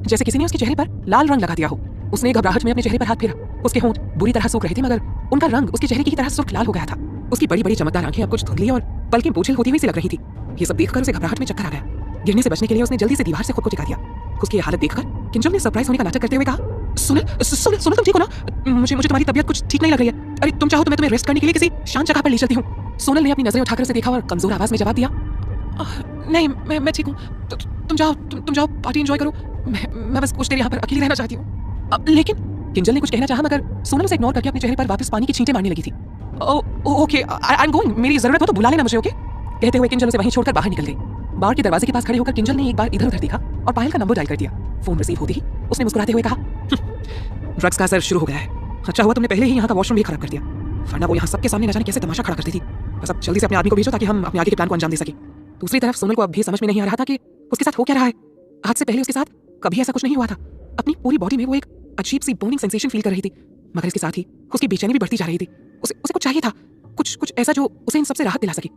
जैसे किसी ने उसके चेहरे पर लाल रंग लगा दिया हो। उसने घबराहट में अपने चेहरे पर हाथ फेरा। उसके होंठ बुरी तरह सूख रहे थे, मगर उनका रंग उसके चेहरे की तरह सुर्ख लाल हो गया था। उसकी बड़ी बड़ी चमकदार आंखें अब कुछ धुंधली और पलकें बोझिल होती हुई सी लग रही थी। ये सब देखकर उसे घबराहट में चक्कर आ गया। गिरने से बचने के लिए उसने जल्दी से दीवार से खुद को टिका दिया। उसकी हालत देखकर किंजल ने सरप्राइज होने का नाटक करते हुए कहा, सोनल सोनल सोनल तुम ठीक हो ना? मुझे तुम्हारी तबीयत कुछ ठीक नहीं लग रही है। अरे तुम चाहो तो मैं तुम्हें रेस्ट करने के लिए किसी शांत जगह पर ले चलती हूँ। सोनल ने अपनी नजरें उठाकर उसे देखा और कमजोर आवाज में जवाब दिया, नहीं मैं ठीक हूँ। तुम जाओ पार्टी एंजॉय करो। मैं बस कुछ देर यहाँ पर अकेली रहना चाहती हूँ। लेकिन किंजल ने कुछ कहना चाहा, मगर सोनल उसे इग्नोर करके अपने चेहरे पर वापस पानी की छींटे मारने लगी थी। ओके आई एम गोइंग, मेरी जरूरत हो तो बुला लेना मुझे, ओके कहते हुए किंजल उसे वहीं छोड़कर बाहर निकल गई। बार के दरवाजे के पास खड़े होकर किंजल ने एक बार इधर उधर देखा और पायल का नंबर डायल कर दिया। फोन रिसीव होते ही उसने मुस्कुराते हुए कहा, ड्रग्स का असर शुरू हो गया है। अच्छा हुआ तुमने पहले ही यहाँ का वॉशरूम भी खराब कर दिया, वरना वो यहाँ सबके सामने न जाने कैसे तमाशा खड़ा करती थी। बस अब जल्दी से अपने आदमी को भेजो ताकि हम अपने आगे के प्लान को अंजाम दे सके। दूसरी तरफ सोनल को अब भी समझ में नहीं आ रहा था कि उसके साथ हो क्या रहा है। आज से पहले उसके साथ कभी ऐसा कुछ नहीं हुआ था। अपनी पूरी बॉडी में वो एक अजीब सी बोनिंग सेंसेशन फील कर रही थी, मगर इसके साथ ही उसकी बेचैनी भी बढ़ती जा रही थी। उसे कुछ चाहिए था, कुछ ऐसा जो उसे इन सबसे राहत दिला सके,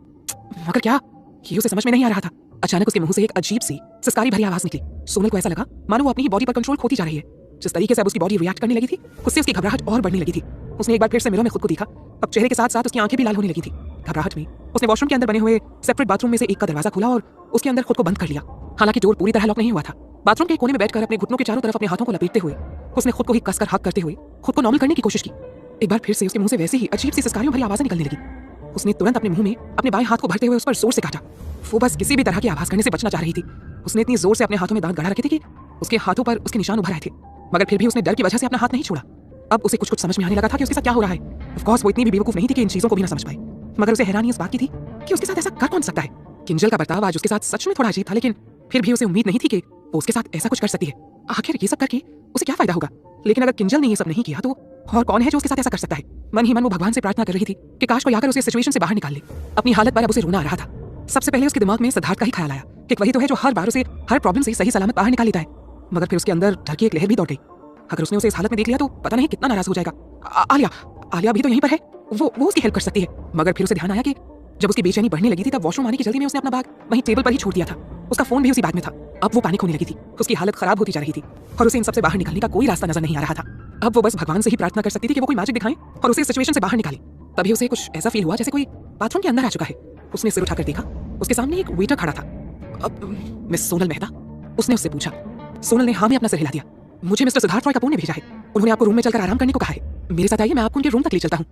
मगर क्या, ये उसे समझ में नहीं आ रहा था। अचानक उसके मुंह से एक अजीब सी सिसकारी भरी आवाज निकली। सोनल को ऐसा लगा मानो वो अपनी ही बॉडी पर कंट्रोल खोती जा रही है। जिस तरीके से अब उसकी बॉडी रिएक्ट करने लगी थी, उससे उसकी घबराहट और बढ़ने लगी थी। उसने एक बार फिर से मिरर में खुद को देखा। अब चेहरे के साथ साथ उसकी आंखें भी लाल होने लगी थी। घबराहट में उसने वॉशरूम के अंदर बने हुए सेपरेट बाथरूम में से एक का दरवाजा खोला और उसके अंदर खुद को बंद कर लिया। हालांकि डोर पूरी तरह लॉक नहीं हुआ था। बाथरूम के कोने में बैठकर अपने घुटनों के चारों तरफ अपने हाथों को लपेटते हुए उसने खुद को ही कसकर हक करते हुए खुद को नॉर्मल करने की कोशिश की। एक बार फिर से उसके मुंह से वैसे ही अजीब सी सिसकारियों भरी आवाजें निकलने लगी। उसने तुरंत अपने मुंह में अपने बाएं हाथ को भरते हुए उस पर जोर से काटा। वो बस किसी भी तरह की आवाज करने से बचना चाह रही थी। उसने इतनी जोर से अपने हाथों में दांत गड़ा रखे थे कि उसके हाथों पर उसके निशान उभर आए थे, मगर फिर भी उसने डर की वजह से अपना हाथ नहीं छोड़ा। अब उसे कुछ समझ में आने लगा था कि उसके साथ क्या हो रहा है। ऑफ कोर्स वो इतनी भी बेवकूफ नहीं थी कि इन चीजों को भी ना समझ पाए, मगर उसे हैरानी इस बात की थी कि उसके साथ ऐसा कर कौन सकता है। किंजल का बर्ताव आज उसके साथ सच में थोड़ा अजीब था, लेकिन फिर भी उसे उम्मीद नहीं थी कि वो उसके साथ ऐसा कुछ कर सकती है। आखिर ये सब करके उसे क्या फायदा होगा? लेकिन अगर किंजल ने ये सब नहीं किया तो और कौन है जो उसके साथ ऐसा कर सकता है? मन ही मन वो भगवान से प्रार्थना कर रही थी कि काश कोई आकर उसे सिचुएशन से बाहर निकाल ले। अपनी हालत पर अब उसे रोना आ रहा था। सबसे पहले उसके दिमाग में सिद्धार्थ का ही ख्याल आया कि वही तो है जो हर बार उसे हर प्रॉब्लम से सही सलामत बाहर निकाल लेता है, मगर फिर उसके अंदर डर की एक लहर भी दौड़ गई। अगर उसने उसे इस हालत में देख लिया तो पता नहीं कितना नाराज हो जाएगा। आलिया भी तो यहीं पर है, वो उसकी हेल्प कर सकती है। मगर फिर उसे ध्यान आया कि जब उसकी बेचैनी बढ़ने लगी थी तब वॉशरूम आने की जल्दी में उसने अपना बैग वहीं टेबल पर ही छोड़ दिया था। उसका फोन भी उसी बैग में था। अब वो पैनिक होने लगी थी। उसकी हालत खराब होती जा रही थी और उसे इन सबसे बाहर निकलने का कोई रास्ता नजर नहीं आ रहा था। अब वो बस भगवान से ही प्रार्थना कर सकती थी कि वो कोई मैजिक दिखाएं और उसे इस सिचुएशन से बाहर निकाले। तभी उसे कुछ ऐसा फील हुआ जैसे कोई बाथरूम के अंदर आ चुका है। उसने सिर उठाकर देखा, उसके सामने एक वेटर खड़ा था। मिस सोनल मेहता? उसने उससे पूछा। सोनल ने हाँ में अपना सिर हिला दिया। मुझे मिस्टर सिद्धार्थ रॉय कपूर ने भेजा है। उन्होंने आपको रूम में चलकर आराम करने को कहा है। मेरे साथ आइए, मैं आपको उनके रूम तक ले चलता हूँ।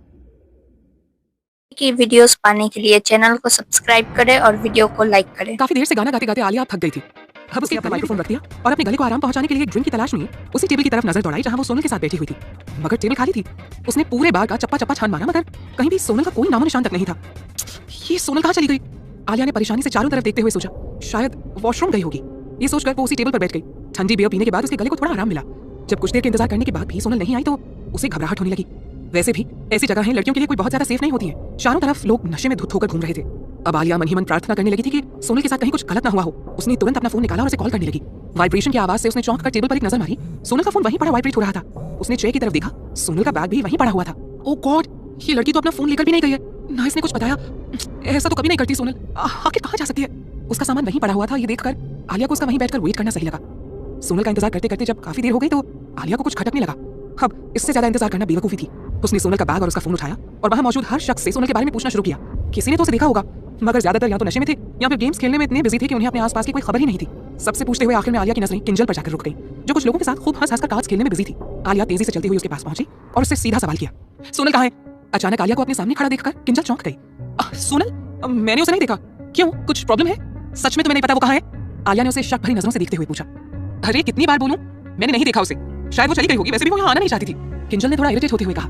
की वीडियोस पाने के लिए चैनल को सब्सक्राइब करें और वीडियो को लाइक करें। काफी देर से गाना गाते गाते आलिया थक गई थी। अब उसने अपना माइक्रोफोन रख दिया और अपने गले को आराम पहुंचाने के लिए ड्रिंक की तलाश में उसी टेबल की तरफ नजर दौड़ाई जहां वो सोनल के साथ बैठी हुई थी, मगर टेबल खाली थी। उसने पूरे बार का चप्पा चप्पा छान मारा, मगर कहीं भी सोनल का कोई नामो निशान तक नहीं था। ये सोनल कहाँ चली गई? आलिया ने परेशानी से चारों तरफ देखते हुए सोचा, शायद वॉशरूम गई होगी। ये सोचकर वो उसी टेबल पर बैठ गई। ठंडी बियर पीने के बाद उसके गले को थोड़ा आराम मिला। जब कुछ देर के इंतजार करने के बाद भी सोनल नहीं आई तो उसे घबराहट होने लगी। वैसे भी ऐसी जगहें लड़कियों के लिए कोई बहुत ज्यादा सेफ नहीं होती हैं। चारों तरफ लोग नशे में धुत होकर घूम रहे थे। अब आलिया मन ही मन प्रार्थना करने लगी थी कि सोनल के साथ कहीं कुछ गलत ना हुआ हो। उसने तुरंत अपना फोन निकाला और उसे कॉल करने लगी। वाइब्रेशन की आवाज से उसने चौंक कर टेबल पर एक नजर मारी। सोनल का फोन वहीं पड़ा वाइब्रेट हो रहा था। उसने ट्रे की तरफ देखा, सोनल का बैग भी वहीं पड़ा हुआ था। ओ गॉड, ये लड़की तो अपना फोन लेकर भी नहीं गई है, ना इसने कुछ बताया। ऐसा तो कभी नहीं करती सोनल, आखिर कहाँ जा सकती है? उसका सामान वहीं पड़ा हुआ था। ये देखकर आलिया को उसका वहीं बैठकर वेट करना सही लगा। सोनल का इंतजार करते करते जब काफी देर हो गई तो आलिया को कुछ खटकने लगा। अब इससे ज्यादा इंतजार करना बेवकूफी थी। उसने सोनल का बैग और उसका फोन उठाया और वहां मौजूद हर शख्स से सोनल के बारे में पूछना शुरू किया। किसी ने तो उसे देखा होगा, मगर ज्यादातर या तो नशे में थे या फिर गेम्स खेलने में इतने बिजी थे कि उन्हें अपने आसपास की कोई खबर ही नहीं थी। सबसे पूछते हुए आखिर में आलिया की नजरें किंजल पर जाकर रुक गई, जो कुछ लोगों के साथ खूब हंस-हंस कर कार्ड्स खेलने में बिजी थी। आलिया तेजी से चलती हुई उसके पास पहुंची और उससे सीधा सवाल किया, सोनल कहाँ है? अचानक आलिया को अपने सामने खड़ा देखकर किंजल चौंक गई। सोनल? मैंने उसे नहीं देखा। क्यों, कुछ प्रॉब्लम है? सच में तुम्हें नहीं पता वो कहाँ है? आलिया ने उसे शक भरी नजरों से देखते हुए पूछा। अरे कितनी बार बोलूं, मैंने नहीं देखा उसे, शायद वो चली गई होगी, वैसे भी वो यहाँ आना नहीं चाहती थी। किंजल ने थोड़ा इरिटेट होते हुए कहा,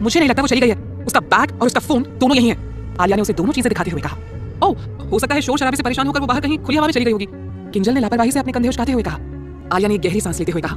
मुझे नहीं लगता वो चली गई है, उसका बैग और उसका फोन दोनों यही है। आलिया ने उसे दोनों चीजें दिखाते हुए कहा, ओह हो सकता है शोर शराबे से परेशान होकर वो बाहर कहीं खुली हवा में चली गई होगी। किंजल ने लापरवाही से अपने कंधे उचकाते हुए कहा। आलिया ने गहरी सांस लेते हुए कहा,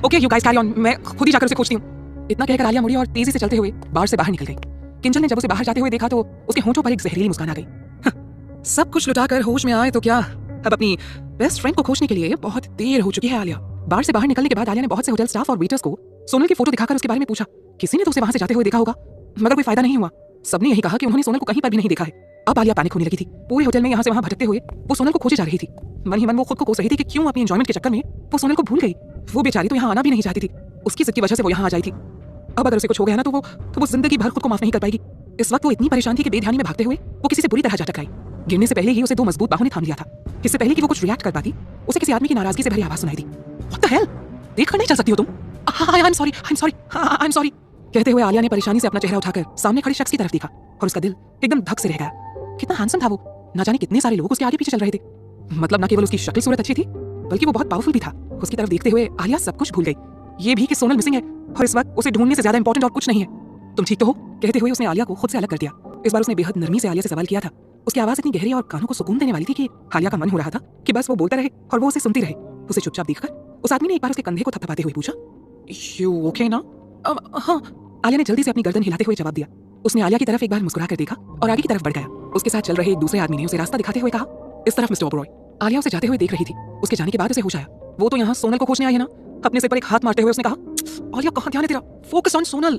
okay you guys carry on, मैं खुद ही जाकर उसे खोजती हूँ। इतना कहकर आलिया मुड़ी और तेजी से चलते हुए बार से बाहर निकल गई। किंजल ने जब उसे बाहर जाते हुए देखा तो उसके होंठों पर एक जहरीली मुस्कान आ गई। सब कुछ लुटाकर होश में आए तो क्या, अब अपनी बेस्ट फ्रेंड को खोजने के लिए बहुत देर हो चुकी है। आलिया बार से बाहर निकलने के बाद आलिया ने बहुत से होटल स्टाफ और वेटर्स को सोनल की फोटो दिखाकर उसके बारे में पूछा। किसी ने तो उसे वहां से जाते हुए देखा होगा, मगर कोई फायदा नहीं हुआ। सबने यही कहा कि उन्होंने सोनल को कहीं पर भी नहीं देखा है। अब आलिया पैनिक होने लगी थी। पूरे होटल में यहाँ से वहां भटकते हुए वो सोनल को खोजे जा रही थी। मन ही मन वो खुद को कोस रही थी कि क्यों अपनी एंजॉयमेंट के चक्कर में वो सोनल को भूल गई। वो बेचारी तो यहाँ आना भी नहीं चाहती थी, उसकी जिद की वजह से वो यहाँ आ जाई थी। अब अगर उसे कुछ हो गया ना तो वो जिंदगी भर खुद को माफ नहीं कर पाएगी। इस वक्त वो इतनी परेशान थी कि बेध्यानी में भागते हुए वो किसी से बुरी तरह जा टकराई। गिरने से पहले ही उसे दो मजबूत बाहों ने थाम लिया था। इससे पहले कि वो कुछ रिएक्ट कर पाती, उसे किसी आदमी की नाराजगी से भरी आवाज सुनाई दी। व्हाट द हेल, देखकर नहीं चल सकती हो तुम? I am sorry, I am sorry, I am sorry. कहते हुए आलिया ने परेशानी से अपना चेहरा उठाकर सामने खड़े शख्स की तरफ देखा और उसका दिल एकदम धक से रह गया। कितना हैंडसम था वो, ना जाने कितने सारे लोग उसके आगे पीछे चल रहे थे। मतलब न केवल उसकी शक्ल सूरत अच्छी थी, बल्कि वो बहुत पावरफुल भी था। उसकी तरफ देखते हुए आलिया सब कुछ भूल गई, ये भी कि सोनल मिसिंग है और इस वक्त उसे ढूंढने से ज्यादा इंपॉर्टेंट और कुछ नहीं है। तुम ठीक तो हो? कहते हुए उसने आलिया को खुद से अलग कर दिया। इस बार उसने बेहद नरमी से आलिया से सवाल किया था। उसकी आवाज इतनी गहरी और कानों को सुकून देने वाली थी कि आलिया का मन हो रहा था कि बस वो बोलता रहे और वो उसे सुनती रहे। उसे चुपचाप देखकर उस आदमी ने एक बार उसके कंधे को थपथपाते हुए पूछा, यू ओके ना? हाँ। आलिया ने जल्दी से अपनी गर्दन हिलाते हुए जवाब दिया। उसने आलिया की तरफ एक बार मुस्कुरा कर देखा और आगे की तरफ बढ़ गया। उसके साथ चल रहे एक दूसरे आदमी ने उसे रास्ता दिखाते हुए कहा, इस तरफ मिस्टर ओबरॉय। आलिया उसे जाते हुए देख रही थी। उसके जाने के बाद उसे होश आया, वो तो यहाँ सोनल को खोजने आई है ना। अपने सिर पर एक हाथ मारते हुए उसने कहा, आलिया कहाँ ध्यान है तेरा, फोकस ऑन सोनल।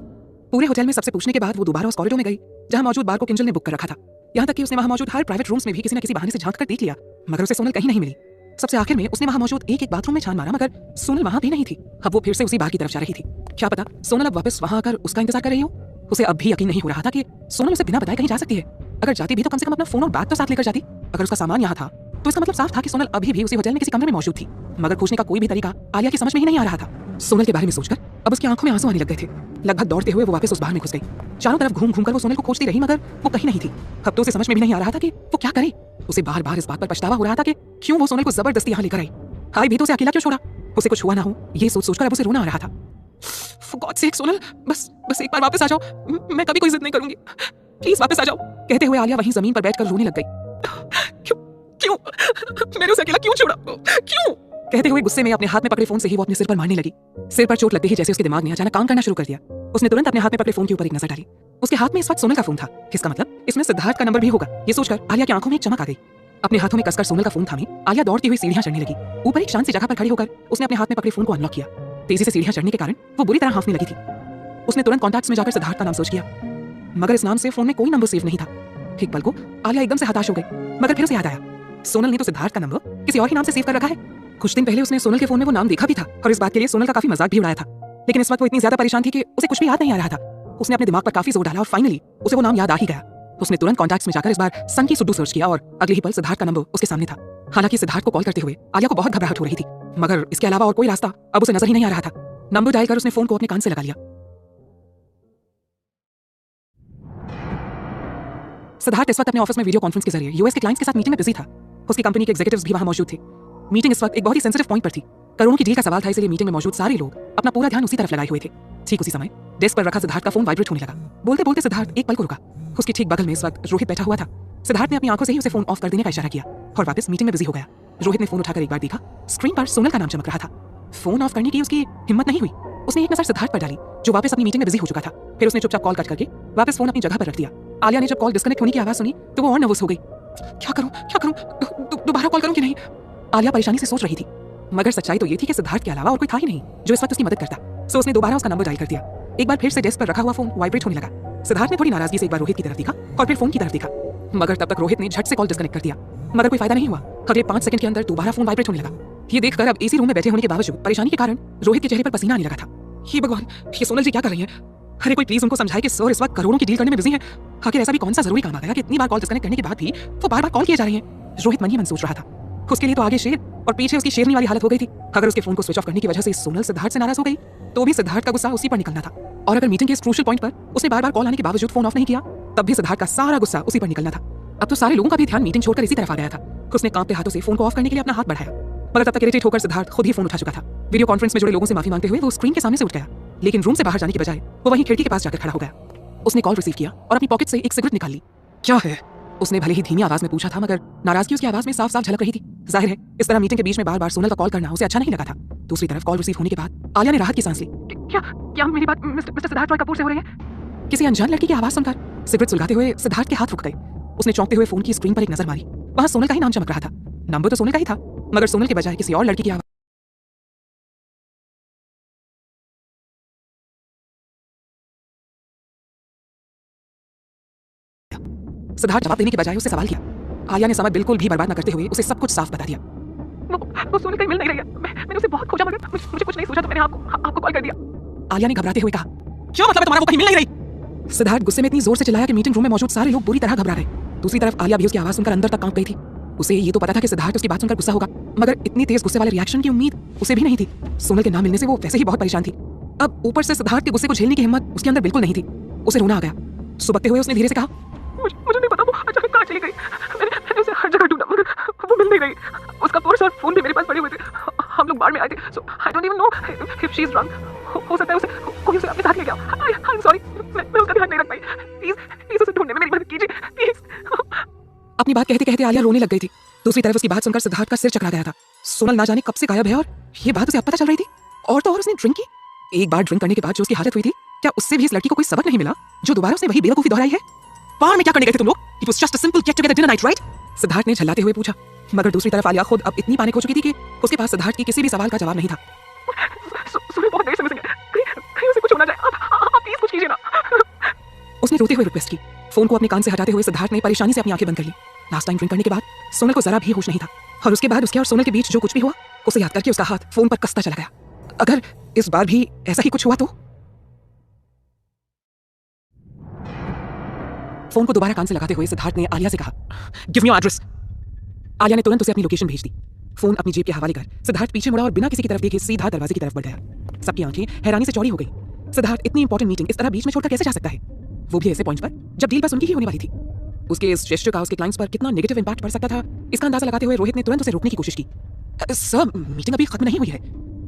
पूरे होटल में सबसे पूछने के बाद वो दोबारा उस कॉरिडोर में गई जहाँ मौजूद बार को किंजल ने बुक कर रखा था। यहाँ तक कि उसने वहाँ मौजूद हर प्राइवेट रूम्स में भी किसी न किसी बहाने से झांक कर देख लिया, मगर उसे सोनल कहीं नहीं मिली। सबसे आखिर में उसने वहाँ मौजूद एक बाथरूम में छान मारा, मगर सोनल वहाँ भी नहीं थी। अब वो फिर से उसी बार की तरफ जा रही थी। क्या पता सोनल अब वापस वहाँ आकर उसका इंतजार कर रही हो। उसे अब भी यकीन नहीं हो रहा था कि सोनल उसे बिना बताए कहीं जा सकती है। अगर जाती भी तो कम से कम अपना फोन और बैग तो साथ लेकर जाती। अगर उसका सामान यहाँ था तो इसका मतलब साफ था कि सोनल अभी भी उसी होटल में किसी कमरे में मौजूद थी, मगर खोजने का कोई भी तरीका आलिया की समझ में ही नहीं आ रहा था। सोनल के बारे में सोचकर अब उसकी आंखों में आंसू आने लग गए थे। लगभग दौड़ते हुए वो वापस उस बार में घुस गई। चारों तरफ घूम घूमकर वो सोनल को खोजती रही, मगर वो कहीं नहीं थी। अब तो उसे समझ में भी नहीं आ रहा था कि वो क्या करे। उसे बार बार इस बात पर पछतावा हो रहा था कि क्यों वो सोनल को जबरदस्ती यहाँ लेकर आई। आई भी तो उसे अकेला क्यों छोड़ा। उसे कुछ हुआ ना हो ये सोच सोचकर अब उसे रोना आ रहा था। For God's sake, सोनल बस एक बार वापस आ जाओ, मैं कभी कोई जिद नहीं करूंगी, प्लीज वापस आ जाओ। कहते हुए आलिया वहीं जमीन पर बैठकर रोने लग गई। क्यों मैंने उसे अकेला क्यों छोड़ा, क्यों? कहते हुए गुस्से में अपने हाथ में पकड़े फोन से ही वो अपने सिर पर मारने लगी। सिर पर चोट लगते ही जैसे उसके दिमाग ने अचानक काम करना शुरू कर दिया। उसने तुरंत अपने हाथ में पकड़े फोन के ऊपर एक नजर डाली। उसके हाथ में इस वक्त सोनल का फोन था। इसका मतलब इसमें सिद्धार्थ का नंबर भी होगा। ये सोचकर आलिया की आंखों में एक चमक आ गई। अपने हाथों में कसकर सोनल का फोन थामे आलिया दौड़ती हुई सीढ़ियां चढ़ने लगी। ऊपर एक शांत सी जगह पर खड़ी होकर उसने अपने हाथ में पकड़े फोन को अनलॉक किया। तेजी से सीढ़ियां चढ़ने के कारण वो बुरी तरह हांफने लगी थी। उसने तुरंत कॉन्टैक्ट्स में जाकर सिद्धार्थ का नाम सर्च किया, मगर इस नाम से फोन में कोई नंबर सेव नहीं था। एक पल को आलिया एकदम से हताश हो गई, मगर फिर उसे याद आया, सोनल ने तो सिद्धार्थ का नंबर किसी और ही नाम से सेव कर रखा है। कुछ दिन पहले उसने सोनल के फोन में वो नाम देखा भी था और इस बात के लिए सोनल का काफी मजाक भी उड़ाया था। लेकिन इस वक्त वो इतनी ज्यादा परेशान थी कि उसे कुछ भी याद नहीं आ रहा था। उसने अपने दिमाग पर काफी जोर डाला और फाइनली उसे वो नाम याद आ ही गया। उसने तुरंत कॉन्टैक्ट्स में जाकर इस बार सन की सुड्डू सर्च किया और अगले ही पल सिद्धार्थ का नंबर उसके सामने था। हालांकि सिद्धार्थ को कॉल करते हुए आलिया को बहुत घबराहट हो रही थी, मगर इसके अलावा और कोई रास्ता अब उसे नजर ही नहीं आ रहा था। नंबर डायल कर उसने फोन को अपने कान से लगा लिया। सिद्धार्थ इस वक्त अपने ऑफिस में वीडियो कॉन्फ्रेंस के जरिए यूएस के क्लाइंट्स के साथ मीटिंग में बिजी था। उसकी कंपनी के एग्जीक्यूटिव्स भी वहां मौजूद थे। मीटिंग इस वक्त एक बहुत ही सेंसिटिव पॉइंट पर थी। करोड़ों की डील का सवाल था, इसलिए मीटिंग में मौजूद सारे लोग अपना पूरा ध्यान उसी तरफ लगाए हुए थे। ठीक उसी समय डेस्क पर रखा सिद्धार्थ का फोन वाइब्रेट होने लगा। बोलते बोलते सिद्धार्थ एक पल को रुका। उसके ठीक बगल में इस वक्त रोहित बैठा हुआ था। सिद्धार्थ ने अपनी आंखों से ही उसे फोन ऑफ कर देने का इशारा किया और वापस मीटिंग में बिजी हो गया। रोहित ने फोन उठाकर एक बार देखा, स्क्रीन पर सोनल का नाम चमक रहा था। फोन ऑफ करने की उसकी हिम्मत नहीं हुई। उसने एक नजर सिद्धार्थ पर डाली जो वापस अपनी मीटिंग में बिजी हो चुका था। फिर उसने चुपचाप कॉल कट करके वापस फोन अपनी जगह पर रख दिया। आलिया ने जब कॉल डिस्कनेक्ट होने की आवाज सुनी तो वो और नर्वस हो गई। क्या करूं दोबारा कॉल करूं कि नहीं? आलिया परेशानी से सोच रही थी, मगर सच्चाई तो ये थी कि सिद्धार्थ के अलावा और कोई था ही नहीं जो इस वक्त उसकी मदद करता। सो उसने दोबारा उसका नंबर डायल कर दिया। एक बार फिर से डेस्क पर रखा हुआ फोन वाइब्रेट होने लगा। सिद्धार्थ ने थोड़ी नाराजगी से एक बार रोहित की तरफ देखा और फिर फोन की तरफ देखा, मगर तब तक रोहित ने झट से कॉल डिस्कनेक्ट कर दिया। मगर कोई फायदा नहीं हुआ। अगले 5 सेकंड के अंदर दोबारा फोन वाइब्रेट होने लगा। ये देखकर अब एसी रूम में बैठे होने के बावजूद परेशानी के कारण रोहित के चेहरे पर पसीना आने लगा था। हे भगवान, ये सोनल जी क्या कर रही है? अरे कोई प्लीज उनको समझाए कि सर इस वक्त करोड़ों की डील करने में बिजी है। आखिर ऐसा भी कौन सा जरूरी काम आ गया कि इतनी बार कॉल डिस्कनेक्ट करने के बाद भी वो बार बार कॉल किए जा रही हैं? रोहित मन ही मन सोच रहा था। उसके लिए तो आगे शेर और पीछे उसकी शेरनी वाली हालत हो गई थी। अगर उसके फोन को स्विच ऑफ करने की वजह से सोनल सिद्धार्थ से नाराज हो गई तो भी सिद्धार्थ का गुस्सा उसी पर निकलना था। और अगर मीटिंग के इस क्रूशियल पॉइंट पर उसने बार बार कॉल आने के बावजूद फोन ऑफ नहीं किया तब भी सिद्धार्थ का सारा गुस्सा उसी पर निकलना था। अब तो सारे लोगों का भी ध्यान मीटिंग छोड़कर इसी तरफ आ गया था। उसने कांपते हाथों से फोन को ऑफ करने के लिए अपना हाथ बढ़ाया। मगर तब तक इरिटेट होकर सिद्धार्थ खुद ही फोन उठा चुका था। वीडियो कॉन्फ्रेंस में जुड़े लोगों से माफी मांगते हुए वो स्क्रीन के सामने से उठ गया, लेकिन रूम से बाहर जाने की बजाय वो वहीं खिड़की के पास जाकर खड़ा हो गया। उसने कॉल रिसीव किया और अपनी पॉकेट से एक सिगरेट निकाल ली। क्या है? उसने भले ही धीमी आवाज में पूछा था, मगर नाराजगी उसकी आवाज में साफ साफ झलक रही थी। जाहिर है इस तरह मीटिंग के बीच में बार बार सोनल का कॉल करना उसे अच्छा नहीं लगा था। दूसरी तरफ कॉल रिसीव होने के बाद आलिया ने राहत की सांस ली। क्या क्या मेरी बात मिस्टर सिद्धार्थ रॉय कपूर से हो रही है? किसी अनजान लड़की की आवाज सुनकर सिगरेट सुलगाते हुए सिद्धार्थ के हाथ रुक गए। उसने चौंकते हुए फोन की स्क्रीन पर एक नजर मारी। वहां सोनल का ही नाम चमक रहा था। नंबर तो सोनल का ही था, मगर सोनल के बजाय किसी और लड़की की आवाज। सिद्धार्थ जवाब देने के बजाय उससे सवाल किया। आलिया ने समय बिल्कुल भी बर्बाद न करते हुए उसे सब कुछ साफ बता दिया। वो सोनल कहीं मिल नहीं रही है। मैंने उसे बहुत खोजा, मगर मुझे कुछ नहीं सूझा तो मैंने आपको कॉल कर दिया। आलिया ने घबराते हुए कहा। क्या मतलब है तुम्हारा? वो कहीं मिल नहीं रही? सिद्धार्थ गुस्से में इतनी जोर से चिल्लाया कि मीटिंग रूम में मौजूद सारे लोग बुरी तरह घबरा गए। दूसरी तरफ आलिया भी उसकी आवाज सुनकर अंदर तक कांप गई थी। उसे ये तो पता था कि सिद्धार्थ उसकी बात सुनकर गुस्सा होगा, मगर इतनी तेज गुस्से वाले रिएक्शन की उम्मीद उसे भी नहीं थी। सोनल के ना मिलने से वो वैसे ही बहुत परेशान थी। अब ऊपर से सिद्धार्थ के गुस्से को झेलने की हिम्मत उसके अंदर बिल्कुल नहीं थी। उसे रोना आ गया। सुबकते हुए उसने धीरे से कहा, मुझे नहीं पता वो अचानक कहाँ चली गई। मैंने उसे हर जगह ढूंढा, मगर वो मिल नहीं रही। उसका पर्स और फोन भी मेरे पास पड़े हुए थे। हम लोग बार में आए थे, so I don't even know if she is drunk. हो सकता है उसे कोई उसे अपने साथ ले गया। आई एम सॉरी, मैं उसका ध्यान नहीं रख पाई। प्लीज उसे ढूंढने में मेरी मदद कीजिए, प्लीज। अपनी बात कहते कहते आलिया रोने लग गई थी। दूसरी तरफ उसकी बात सुनकर सिद्धार्थ का सिर चकरा गया था। सोनल ना जाने कब से गायब है और ये बात उसे अब पता चल रही थी। और तो और उसने ड्रिंक की। एक बार ड्रिंक करने के बाद जो उसकी हालत हुई थी, क्या उससे भी इस लड़की को कोई सबक नहीं मिला जो दोबारा उसने वही बेवकूफी दोहराई है? बाहर में क्या करने गए थे तुम लोग? It was just a simple get together dinner night, right? Siddharth ने झल्लाते हुए पूछा। मगर दूसरी तरफ आलिया खुद अब इतनी पैनिक हो चुकी थी कि उसके पास सिद्धार्थ की किसी भी सवाल का जवाब नहीं था। सुबह बहुत देर से मिसिंग है। कहीं उसे कुछ होना जाए, आप प्लीज कुछ कीजिए ना। उसने रोते हुए रिक्वेस्ट की। फोन को अपने कान से हटाते हुए सिद्धार्थ ने परेशानी से अपनी आंखें बंद कर ली। लास्ट टाइम ड्रिंक करने के बाद सोनल को जरा भी होश नहीं था, और उसके बाद उसके और सोनल के बीच जो कुछ भी हुआ उसे याद करके उसका हाथ फोन पर कसता चला गया। अगर इस बार भी ऐसा ही कुछ हुआ तो? फोन को दोबारा कान से लगाते हुए सिद्धार्थ ने आलिया से कहा, give me your address. Alia ने तुरंत उसे अपनी लोकेशन भेज दी। फोन अपनी जेब के हवाले कर सिद्धार्थ पीछे मुड़ा और बिना किसी की तरफ देखे सीधा दरवाजे की तरफ बढ़ गया। सबकी आंखें हैरानी से चौड़ी हो गई। सिद्धार्थ इतनी इंपॉर्टेंट मीटिंग इस तरह बीच में छोड़कर कैसे जा सकता है, वो भी ऐसे पॉइंट पर जब डील बस उनकी ही होने वाली थी। उसके इस जेस्चर का उसके क्लाइंट्स पर कितना नेगेटिव इंपैक्ट पड़ सकता था, इसका अंदाजा लगाते हुए रोहित ने तुरंत उसे रोकने की कोशिश की। सर, मीटिंग अभी खत्म नहीं हुई है,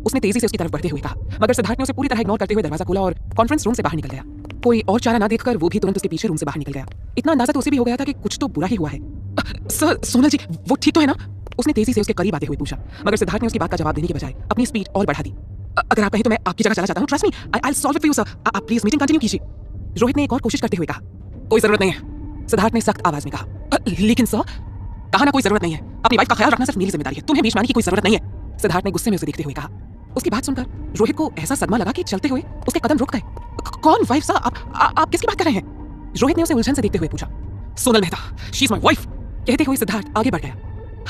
उसने तेजी से उसकी तरफ बढ़ते हुए कहा। मगर सिद्धार्थ ने उसे पूरी तरह इग्नोर करते हुए दरवाजा खोला और कॉन्फ्रेंस रूम से बाहर निकल गया। कोई और चारा ना देखकर वो भी तुरंत उसके पीछे रूम से बाहर निकल गया। इतना अंदाजा तो उसे भी हो गया था कि कुछ तो बुरा ही हुआ है। सर, सोनल जी वो ठीक तो है ना? उसने तेजी से उसके करीब आते हुए पूछा। मगर सिद्धार्थ ने उसकी बात का जवाब देने के बजाय अपनी स्पीड और बढ़ा दी। अगर आप कहें तो मैं आपकी जगह चला जाता हूं। Trust me, I will solve it for you sir. आप प्लीज मीटिंग कंटिन्यू कीजिए। रोहित ने एक और कोशिश करते हुए कहा। कोई जरूरत नहीं है, सिद्धार्थ ने सख्त आवाज में कहा। लेकिन सर, कहा ना कोई जरूरत नहीं है। अपनी वाइफ का ख्याल रखना सिर्फ मेरी जिम्मेदारी है, तुम्हें बीच में आने की कोई जरूरत नहीं है। सिद्धार्थ ने गुस्से में उसे देखते हुए कहा। उसकी बात सुनकर रोहित को ऐसा सदमा लगा कि चलते हुए उसके कदम रुक गए। कौन वाइफ सर? आप किसकी बात कर रहे हैं? रोहित ने उसे उलझन से देखते हुए पूछा। Sonal Mehta, she is my wife. कहते हुए सिद्धार्थ आगे बढ़ गया।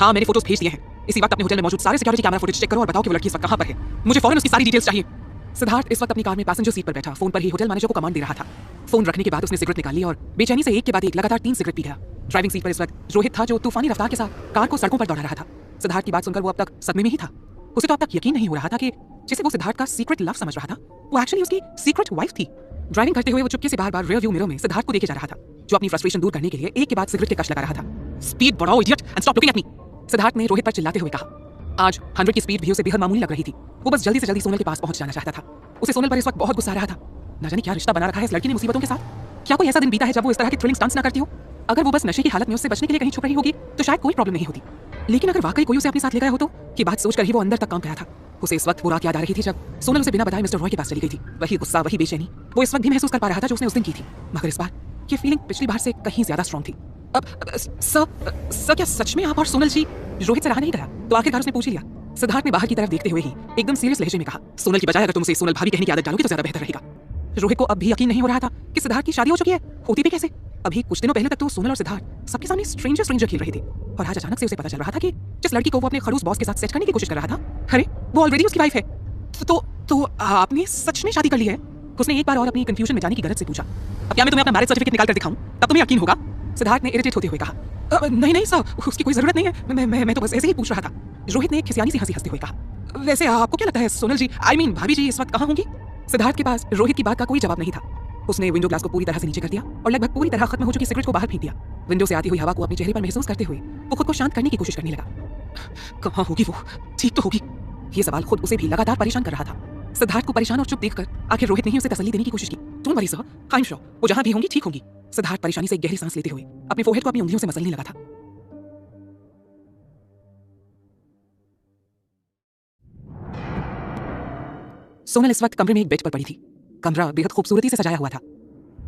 हाँ, मैंने फोटोज भेज दिए हैं। इसी वक्त अपने होटल में मौजूद सारे सिक्योरिटी कैमरा फुटेज चेक करो और बताओ कि वो लड़की इस वक्त कहां पर है। मुझे फौरन उसकी सारी डिटेल्स चाहिए। सिद्धार्थ इस वक्त अपनी कार में पैसेंजर सीट पर बैठा फोन पर ही होटल मैनेजर को कमांड दे रहा था। फोन रखने के बाद उसने सिगरेट निकाली और बेचैनी से एक के बाद एक लगातार 3 सिगरेट पी गया। ड्राइविंग सीट पर इस वक्त रोहित था, जो तूफानी रफ्तार के साथ कार को सड़कों पर दौड़ा रहा था। सिद्धार्थ की बात सुनकर वो अब तक सदमे में ही था। उसे तो अब तक यकीन नहीं हो रहा था कि जिसे वो सिद्धार्थ का सीक्रेट लव समझ रहा था, वो एक्चुअली उसकी सीक्रेट वाइफ थी। ड्राइविंग करते हुए वो चुपके से बार-बार रियर व्यू मिरर में सिद्धार्थ को देखे जा रहा था, जो अपनी फ्रस्ट्रेशन दूर करने के लिए एक के बाद सिगरेट के कश लगा रहा था। स्पीड बढ़ाओ idiot and stop looking at me, Siddharth ने रोहित पर चिल्लाते हुए कहा। आज 100 की स्पीड भी उसे बेहद मामूली लग रही थी। वो बस जल्दी से जल्दी सोनल के पास पहुंच जाना चाहता था। उसे सोनल पर इस वक्त बहुत गुस्सा आ रहा था। न जाने क्या रिश्ता बना रखा है इस लड़की ने मुसीबतों के साथ। क्या कोई ऐसा दिन बीता है जब वो इस तरह की थ्रिलिंग स्टंट्स ना करती हो? अगर वो बस नशे की हालत में उससे बचने के लिए कहीं छुप रही होगी तो शायद कोई प्रॉब्लम नहीं होती, लेकिन अगर वाकई कोई उसे अपने साथ ले गया हो तो की बात सोचकर ही वो अंदर तक कांप गया था। उसे इस वक्त वो रात याद आ रही थी जब सोनल उसे बिना बताए मिस्टर रॉय के पास चली गई थी। वही गुस्सा, वही बेचैनी वो इस वक्त भी महसूस कर पा रहा था जो उसने उस दिन की थी, मगर इस बार ये फीलिंग पिछली बार से कहीं ज्यादा स्ट्रांग थी। अब सर, क्या सच में आप और सोनल जी? रोहित से रहा नहीं गया तो आखिरकार उसने पूछ ही लिया। सिद्धार्थ ने बाहर की तरफ देखते हुए ही एकदम सीरियस लहजे में कहा। सोनल की बजाय अगर तुम उसे सोनल भाभी कहने की आदत डालोगे तो ज्यादा बेहतर रहेगा। रोहित को अब भी यकीन नहीं हो रहा था कि सिद्धार्थ की शादी हो चुकी है। होती भी कैसे? अभी कुछ दिनों पहले तक तो सोनल और सिद्धार्थ सबके सामने स्ट्रेंजर खेल रहे थे, और आज अचानक से उसे पता चल रहा था कि जिस लड़की को वो अपने खड़ूस बॉस के साथ सेट करने की कोशिश कर रहा था, अरे वो ऑलरेडी उसकी वाइफ है। तो आपने सच में शादी कर ली है? उसने एक बार और अपनी कंफ्यूजन में जाने की गरज से पूछा। अब क्या मैं तुम्हें अपना मैरिज सर्टिफिकेट निकाल कर दिखाऊं, तब तुम्हें यकीन होगा? सिद्धार्थ ने इरिटेट होते हुए कहा। नहीं सर, उसकी कोई जरूरत नहीं है, मैं तो बस ऐसे ही पूछ रहा था। रोहित ने खिसियानी से हंसते हुए कहा। वैसे आपको क्या लगता है सोनल जी, आई मीन भाभी जी इस वक्त कहाँ होंगी? सिद्धार्थ के पास रोहित की बात का कोई जवाब नहीं था। उसने विंडो ग्लास को पूरी तरह से नीचे कर दिया और लगभग पूरी तरह खत्म हो चुकी सिगरेट को बाहर फेंक दिया। विंडो से आती हुई हवा को अपने चेहरे पर महसूस करते हुए वो खुद को शांत करने की कोशिश करने लगा। कहाँ होगी वो? ठीक तो होगी? ये सवाल खुद उसे भी लगातार परेशान कर रहा था। सिद्धार्थ को परेशान और चुप देखकर आखिर रोहित ने ही उसे तसल्ली देने की कोशिश की। Don't worry sir, I am sure वो जहां भी होंगी ठीक होंगी। सिद्धार्थ परेशानी से गहरी सांस लेते हुए अपने फोरहेड को अपनी उंगलियों से मसलने लगा था। सोनल इस वक्त कमरे में एक बेड पर पड़ी थी। कमरा बेहद खूबसूरती से सजाया हुआ था।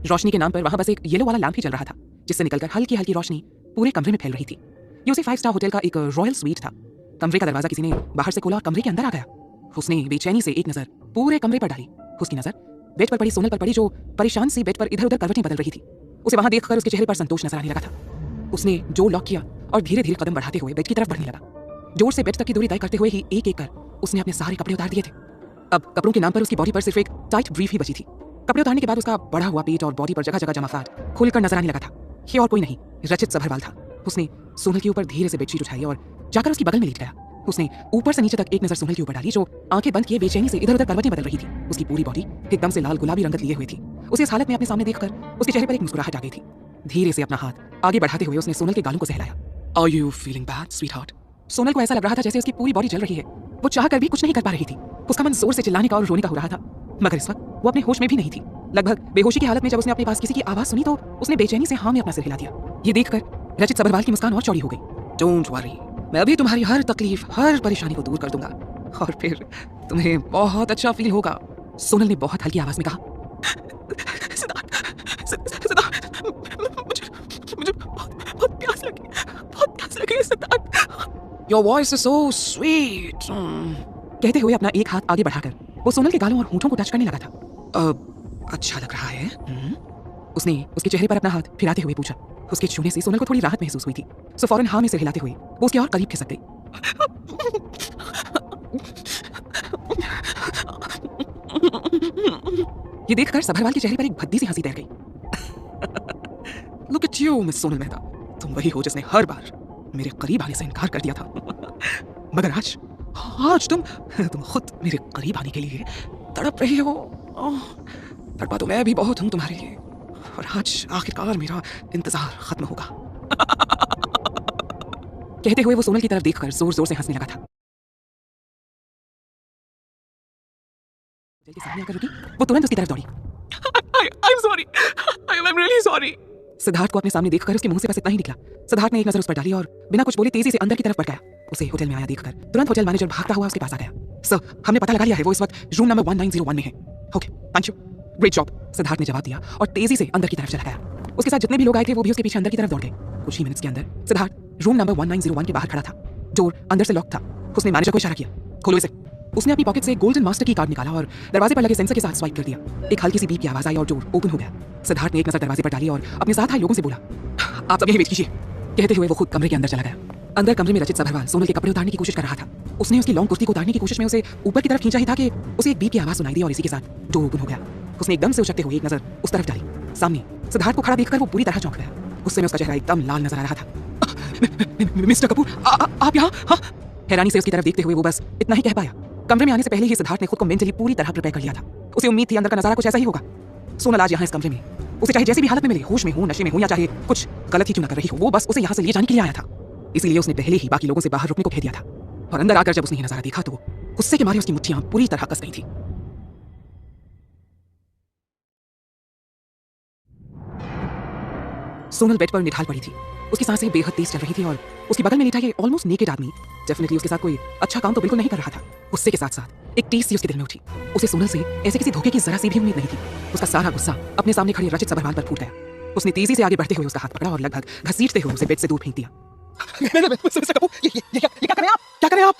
रोशनी के नाम पर वहां बस एक येलो वाला लैंप ही जल रहा था, जिससे निकलकर हल्की हल्की रोशनी पूरे कमरे में फैल रही थी। ये उसे 5 स्टार होटल का एक रॉयल स्वीट था। कमरे का दरवाजा किसी ने बाहर से खोला और कमरे के अंदर आ गया। उसने बेचैनी से एक नजर पूरे कमरे पर डाली। उसकी नजर बेड पर पड़ी सोनल पर पड़ी, जो परेशान सी बेड पर इधर उधर करवटें बदल रही थी। उसे वहां देखकर उसके चेहरे पर संतोष नजर आने लगा था। उसने जो लॉक किया और धीरे धीरे कदम बढ़ाते हुए बेड की तरफ बढ़ने लगा। जोर से बेड तक की दूरी तय करते हुए ही एक एक कर उसने अपने सारे कपड़े उतार दिए थे। अब कपड़ों के नाम पर उसकी बॉडी पर सिर्फ एक टाइट ब्रीफ ही बची थी। कपड़े उतारने के बाद उसका बढ़ा हुआ पेट और बॉडी पर जगह जगह जमा फैट खुलकर नजर आने लगा था। ये और कोई नहीं, रचित सभरवाल था। उसने सोनल के ऊपर धीरे से बेडशीट उठाई और जाकर उसकी बगल में लेट गया। उसने ऊपर से नीचे तक एक नजर सोनल के ऊपर डाली, जो आंखें बंद किए बेचैनी से इधर उधर करवटें बदल रही थी। उसकी पूरी बॉडी एकदम से लाल गुलाबी रंगत लिए हुई थी। उसे इस हालत में अपने सामने देखकर उसके चेहरे पर एक मुस्कुराहट आ गई थी। धीरे से अपना हाथ आगे बढ़ाते हुए उसने सोनल के गालों को सहलाया। Are you feeling bad sweetheart? Sonal को ऐसा लग रहा था जैसे उसकी पूरी बॉडी जल रही है। वो चाहकर भी कुछ नहीं कर पा रही थी। उसका मन जोर से चिल्लाने का और रोने का हो रहा था, मगर इस वक्त वो अपने होश में भी नहीं थी। लगभग बेहोशी की हालत में जब उसने अपने पास किसी की आवाज सुनी तो उसने बेचैनी से हाँ में अपना सिर हिला दिया। ये देखकर रचित सभरवाल की मुस्कान और चौड़ी हो गई। डोंट वरी, मैं अभी तुम्हारी हर तकलीफ हर परेशानी को दूर कर दूंगा और फिर तुम्हें बहुत अच्छा फील होगा। सोनल ने बहुत हल्की आवाज में कहा। सिद्धार्थ, मुझे बहुत प्यास लगी Siddharth. Your voice is so sweet. कहते हुए अपना एक हाथ आगे बढ़ाकर वो सोनल के गालों और होठों को टच करने लगा था। अच्छा लग रहा है? उसने उसके चेहरे पर अपना हाथ फिराते हुए पूछा। उसके छूने से सोनल को थोड़ी राहत महसूस हुई थी, सो फौरन हाँ में सिर हिलाते हुए वो उसके और करीब खिसक गई। ये देखकर सभरवाल के चेहरे पर एक भद्दी सी हंसी तैर गई। Look at you, miss Sonal Mehta, तुम वही हो जिसने हर बार मेरे करीब आने से इनकार कर दिया था। मगर आज तुम खुद मेरे करीब आने के लिए तड़प रही हो। तड़पा तो मैं भी बहुत हूं तुम्हारे लिए, और आज आखिरकार मेरा इंतजार खत्म होगा। कहते हुए वो सोनल की तरफ देखकर जोर जोर से हंसने लगा था। सामने आकर रुकी, वो तुरंत उसकी तरफ दौड़ी। I'm sorry. I'm really sorry. Siddharth को अपने सामने देखकर उसके मुंह से बस इतना ही निकला। सिद्धार्थ ने एक नजर उस पर डाली और बिना कुछ बोले तेजी से अंदर की तरफ बढ़ गया। उसे होटल में आया देखकर तुरंत होटल मैनेजर भागता हुआ उसके पास आ गया। सर, हमने पता लगा लिया है, वो इस वक्त रूम नंबर 1901 में है। Okay, thank you, great job, Siddharth ने जवाब दिया और तेजी से अंदर की तरफ चला गया। उसके साथ जितने भी लोग आए थे वो भी उसके पीछे अंदर की तरफ दौड़ गए। कुछ ही मिनट्स के अंदर सिद्धार्थ रूम नंबर 1901 के बाहर खड़ा था। डोर अंदर से लॉक था। उसने मैनेजर को इशारा किया, खोलो इसे। उसने अपनी पॉकेट से गोल्डन मास्टर की कार्ड निकाला और दरवाजे पर लगे सेंसर के साथ स्वाइप कर दिया। एक हल्की सी बीप की आवाज आई और डोर ओपन हो गया। सिद्धार्थ ने एक नजर दरवाजे पर डाली और अपने साथ आए लोगों से बोला, आप सब यही वेट कीजिए। कहते हुए वो खुद कमरे के अंदर चला गया। अंदर कमरे में रचित सभरवाल सोनल के कपड़े उतारने की कोशिश कर रहा था। उसने उसकी लॉन्ग कुर्ती को उतारने की कोशिश में उसे ऊपर की तरफ खींचा ही था कि उसे एक बीप की आवाज सुनाई दी और इसी के साथ डोर ओपन हो गया। उसने एकदम से उछलते हुए एक नजर उस तरफ डाली। सामने सिद्धार्थ को खड़ा देखकर वो पूरी तरह चौंक गया। गुस्से में उसका चेहरा एकदम लाल नजर आ रहा था। मिस्टर कपूर, आप यहाँ? हाँ। हैरानी से उसकी तरफ देखते हुए वो बस इतना ही कह पाया। कमरे में आने से पहले ही सिद्धार्थ ने खुद को मेंटली पूरी तरह प्रिपेयर कर लिया था। उसे उम्मीद थी अंदर का नजारा कुछ ऐसा ही होगा। सोनल आज यहाँ इस कमरे में, उसे चाहे जैसी भी हालत में मिले, होश में हो, नशे में हो, या चाहे कुछ गलत ही क्यों न कर रही हो, वो बस उसे यहाँ से ले जाने के लिए आया था। इसीलिए उसने पहले ही बाकी लोगों से बाहर रुकने को कह दिया था। और अंदर आकर जब उसने ये नजारा देखा तो गुस्से के मारे उसकी मुट्ठियां पूरी तरह कस गई थी। सोनल बेड पर निढाल पड़ी थी। उसकी सांसें बेहद तेज चल रही थी और उसकी बगल में लेटा ये ऑलमोस्ट नेकेड आदमी डेफिनेटली उसके साथ कोई अच्छा काम तो बिल्कुल नहीं कर रहा था। गुस्से के साथ साथ एक टीस सी उसके दिल में उठी। उसे सोनल से ऐसे किसी धोखे की जरा सी भी उम्मीद नहीं थी। उसका सारा गुस्सा अपने सामने खड़े रचित सभरवाल पर फूट गया। उसने तेजी से आगे बढ़ते हुए उसका हाथ पकड़ा और लगभग घसीटते हुए उसे बेड से दूर फेंक दिया। क्या करें आप?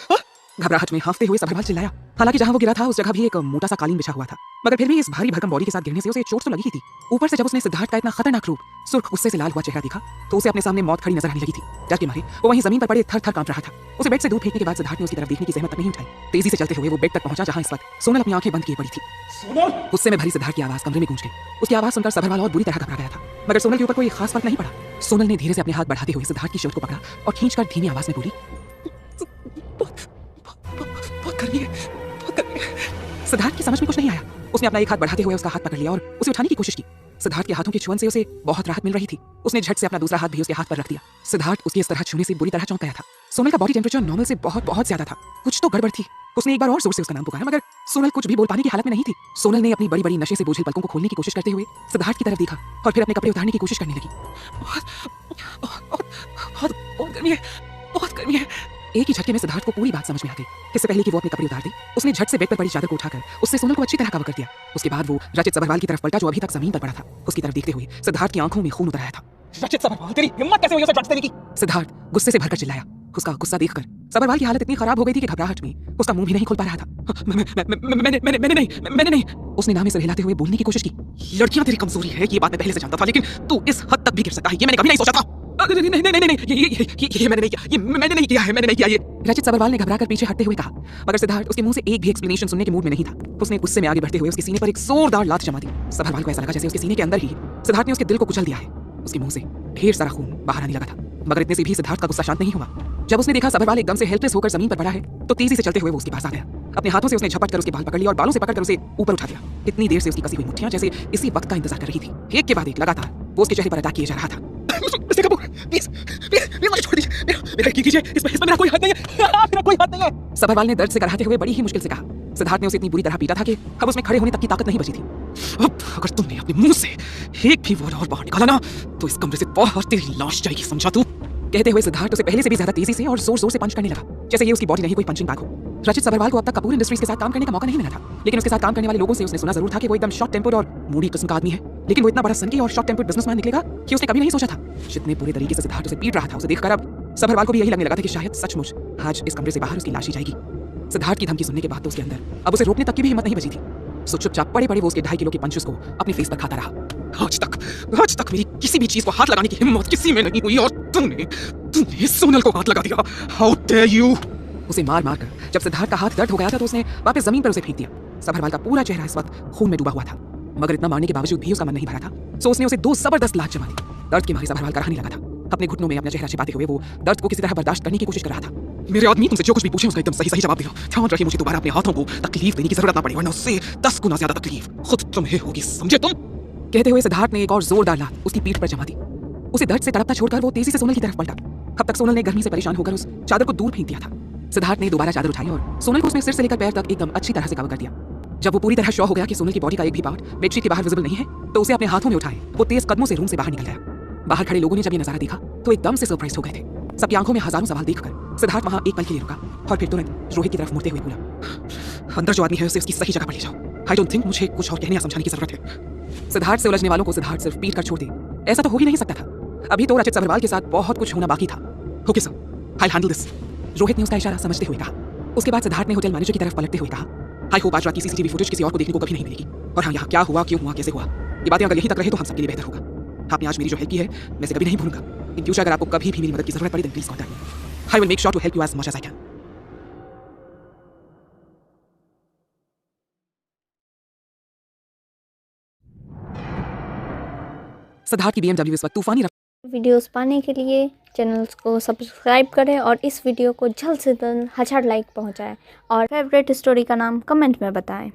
घबराहट में हांफते हुए सभरवाल चिल्लाया। हालांकि जहां वो गिरा था उस जगह भी एक मोटा सा कालीन बिछा हुआ था, मगर फिर भी इस भारी भरकम बॉडी के साथ गिरने से उसे चोट तो लगी ही थी। ऊपर से जब उसने सिद्धार्थ का इतना खतरनाक रूप, सुर्ख गुस्से से लाल हुआ चेहरा देखा तो उसे अपने सामने मौत खड़ी नजर आने लगी थी। डर के मारे वो वहीं जमीन पर पड़े थर थर कांप रहा था। उसे बेड से दूर फेंकने के बाद सिद्धार्थ ने उसकी तरफ देखने की जहमत तक नहीं उठाई। तेजी से चलते हुए वो बेड तक पहुंचा जहां इस वक्त सोनल अपनी आंखें बंद किए पड़ी थी। गुस्से में भरी सिद्धार्थ की आवाज कमरे में गूंज गई। उसकी आवाज सुनकर सभरवाल और बुरी तरह घबरा गया था, मगर सोनल के ऊपर कोई खास फर्क नहीं पड़ा। सोनल ने धीरे से अपने हाथ बढ़ाते हुए सिद्धार्थ की शर्ट को पकड़ा और खींचकर धीमी आवाज में बोली, सिद्धार्थ की समझ में कुछ नहीं आया। उसने अपना एक हाथ बढ़ाते हुए उसका हाथ पकड़ लिया और उसे उठाने की कोशिश की। सिद्धार्थ के हाथों के छुअन से उसे बहुत राहत मिल रही थी। उसने झट से अपना दूसरा हाथ भी उसके हाथ पर रख दिया। सिद्धार्थ उसकी इस तरह छूने से बुरी तरह चौंक गया था। सोनल का बॉडी टेम्परेचर नॉर्मल से बहुत बहुत ज्यादा था। कुछ तो गड़बड़ थी। उसने एक बार और जोर से उसका नाम पुकारा, मगर सोनल कुछ भी बोल पाने की हालत में नहीं थी। सोनल ने अपनी बड़ी बड़ी नशे से बोझिल पलकों को खोलने की कोशिश करते हुए सिद्धार्थ की तरफ देखा और फिर अपने कपड़े उतारने की कोशिश करने लगी। बहुत गर्मी है, बहुत गर्मी है। एक ही झटके में सिद्धार्थ को पूरी बात समझ में आ गई। इससे पहले कि वो अपने कपड़े उतार दे, उसने झट से बेड पर पड़ी चादर को उठाकर उससे सोनल को अच्छी तरह कवर कर दिया। उसके बाद वो रचित सभरवाल की तरफ पलटा जो अभी तक जमीन पर पड़ा था। उसकी तरफ देखते हुए सिद्धार्थ की आंखों में खून उतर आया था। रचित सभरवाल, तेरी हिम्मत कैसे हुई उसे ड्रग्स देने की? सिद्धार्थ गुस्से से भरकर चिल्लाया। उसका गुस्सा देखकर सभरवाल की हालत इतनी खराब हो गई थी कि घबराहट में उसका मुंह भी नहीं खुल पा रहा था। मैंने नहीं, उसने नामे से हिलाते हुए बोलने की कोशिश की। लड़कियां तेरी कमजोरी है ये बात मैं पहले से जानता था, लेकिन तू इस हद तक भी गिर सकता है ये मैंने कभी नहीं सोचा था। नहीं, ये मैंने नहीं किया, ये मैंने नहीं किया है, मैंने नहीं किया ये। रचित सभरवाल ने घबराकर पीछे हटते हुए कहा, मगर सिद्धार्थ उसके मुंह से एक भी एक्सप्लेनेशन सुनने के मूड में नहीं था। उसने गुस्से में आगे बढ़ते हुए उसके सीने पर एक जोरदार लात जमा दी। सभरवाल को ऐसा लगा जैसे उसके सीने के अंदर ही सिद्धार्थ ने उसके दिल को कुचल दिया है। उसके मुंह से ढेर सारा खून बाहर आने लगा था, मगर इतने से भी सिद्धार्थ का गुस्सा शांत नहीं हुआ। जब उसने देखा सभरवाल एकदम से हेल्पलेस होकर जमीन पर पड़ा है, तो तेजी से चलते हुए वो उसके पास आ गया। अपने हाथों से उसने झपट कर उसके बाल पकड़ लिया और बालों से पकड़कर उसे ऊपर उठा दिया। इतनी देर से उसकी कसी हुई मुट्ठियां जैसे इसी वक्त का इंतजार कर रही थी। एक के बाद एक लगातार वो उसके चेहरे पर अटैक किए जा रहा था। मुझे छोड़ दीजिए, मेरा यकीन कीजिए, इसमें मेरा कोई हाथ नहीं है, मेरा कोई हाथ नहीं है। सभरवाल ने दर्द से कराहते हुए बड़ी ही मुश्किल से कहा। सिद्धार्थ ने उसे इतनी बुरी तरह पीटा था कि अब उसमें खड़े होने तक की ताकत नहीं बची थी। अब अगर तुमने अपने मुंह से एक भी वर्ड और बाहर निकाला ना, तो इस कमरे से बाहर तेरी लाश जाएगी, समझा तू? कहते हुए सिद्धार्थ उसे पहले से भी ज्यादा तेजी से और जोर जोर से पंच करने लगा, जैसे ये उसकी बॉडी नहीं कोई पंचिंग बैग हो। रचित सभरवाल को अब तक कपूर इंडस्ट्रीज के साथ काम करने का मौका नहीं मिला था, लेकिन उसके साथ काम करने वाले लोगों से उसने सुना जरूर था कि वो एकदम शॉर्ट टेम्पर्ड और मूडी किस्म का आदमी है। लेकिन वो इतना बड़ा सनकी और शॉर्ट टेम्पर्ड बिजनेसमैन निकलेगा कि उसने कभी नहीं सोचा था। जितने पूरे तरीके से सिद्धार्थ उसे पीट रहा था, उसे देखकर अब सभरवाल को भी यही लगने लगा था कि शायद सचमुच आज इस कमरे से बाहर उसकी लाश ही जाएगी। सिद्धार्थ की धमकी सुनने के बाद तो उसके अंदर अब उसे रोकने तक की भी हिम्मत नहीं बची थी। सो चुपचाप पड़े पड़े वो उसके 2.5 किलो के पंचेस को अपने फेस पर खाता रहा। आज तक मेरी किसी भी चीज को हाथ लगाने की हिम्मत किसी में नहीं हुई, और तूने सोनल को हाथ लगा दिया। How dare you! उसे मार मार कर जब सिद्धार्थ का हाथ दर्द हो गया था तो उसने वापस जमीन पर उसे फेंक दिया। सभरवाल का पूरा चेहरा इस वक्त खून में डूबा हुआ था, मगर इतना मारने के बावजूद भी उसका मन नहीं भरा था। सो उसने उसे 2 जबरदस्त लात जमा दी। दर्द के मारे सभरवाल कराहने लगा था। अपने घुटनों में अपना चेहरा छिपाते हुए वो दर्द को किसी तरह बर्दाश्त करने की कोशिश कर रहा था। मेरे आदमी, तुमसे जो कुछ भी पूछे उसका एकदम सही जवाब देना। ध्यान रखिए, मुझे दोबारा अपने हाथों को तकलीफ देने की जरूरत ना पड़े, वरना उससे 10 गुना ज्यादा तकलीफ खुद तुम्हें होगी, समझे तुम? कहते हुए सिद्धार्थ ने एक और जोरदार लात उसकी पीठ पर जमा दी। उसे दर्द से तड़पता छोड़कर वो तेजी से सोनल की तरफ पलटा। अब तक सोनल ने गर्मी से परेशान होकर उस चादर को दूर फेंक दिया था। सिद्धार्थ ने दोबारा चादर उठाई और सोनल को उसमें सिर से लेकर पैर तक एकदम अच्छी तरह से कवर कर दिया। जब वो पूरी तरह श्योर हो गया कि सोनल की बॉडी का एक भी पार्ट बेडशीट के बाहर विजिबल नहीं है, तो उसे अपने हाथों में उठाए वो तेज कदमों से रूम से बाहर निकल गया। बाहर खड़े लोगों ने जब ये नजारा देखा तो एकदम से सरप्राइज हो गए थे। सबकी आंखों में हजारों सवाल देखकर सिद्धार्थ वहां एक पल के लिए रुका और फिर तुरंत रोहित की तरफ मुड़ते हुए बोला, अंदर जो आदमी है उसे उसकी सही जगह पर ले जाओ। आई डोंट थिंक मुझे कुछ और कहने या समझाने की जरूरत है। सिद्धार्थ से उलझने वालों को सिद्धार्थ सिर्फ पीट कर छोड़ दे, ऐसा तो हो ही नहीं सकता था। अभी तो रचित सभरवाल के साथ बहुत कुछ होना बाकी था। Okay sir, I handle this, Rohit ने उसका इशारा समझते हुए कहा। उसके बाद सिद्धार्थ ने होटल मैनेजर की तरफ पलटते हुए कहा, आई होप आज रात की सीसीटीवी फुटेज किसी और को देखने को कभी नहीं मिलेगी। और हाँ, यहाँ क्या हुआ, क्यों हुआ, कैसे हुआ, ये बातें अगर यहीं तक रहे तो हम सबके लिए बेहतर होगा। आपने आज मेरी जो हेल्प की है मैं इसे कभी नहीं भूलूंगा। इन फ्यूचर अगर आपको कभी भी मेरी मदद की जरूरत पड़ी तो please contact me. I will make sure to help you as much as I can. Siddharth की BMW इस वक्त तूफानी वीडियोस पाने के लिए चैनल को सब्सक्राइब करें और इस वीडियो को जल्द से जल्द 1000 लाइक पहुंचाएं और फेवरेट स्टोरी का नाम कमेंट में बताएं।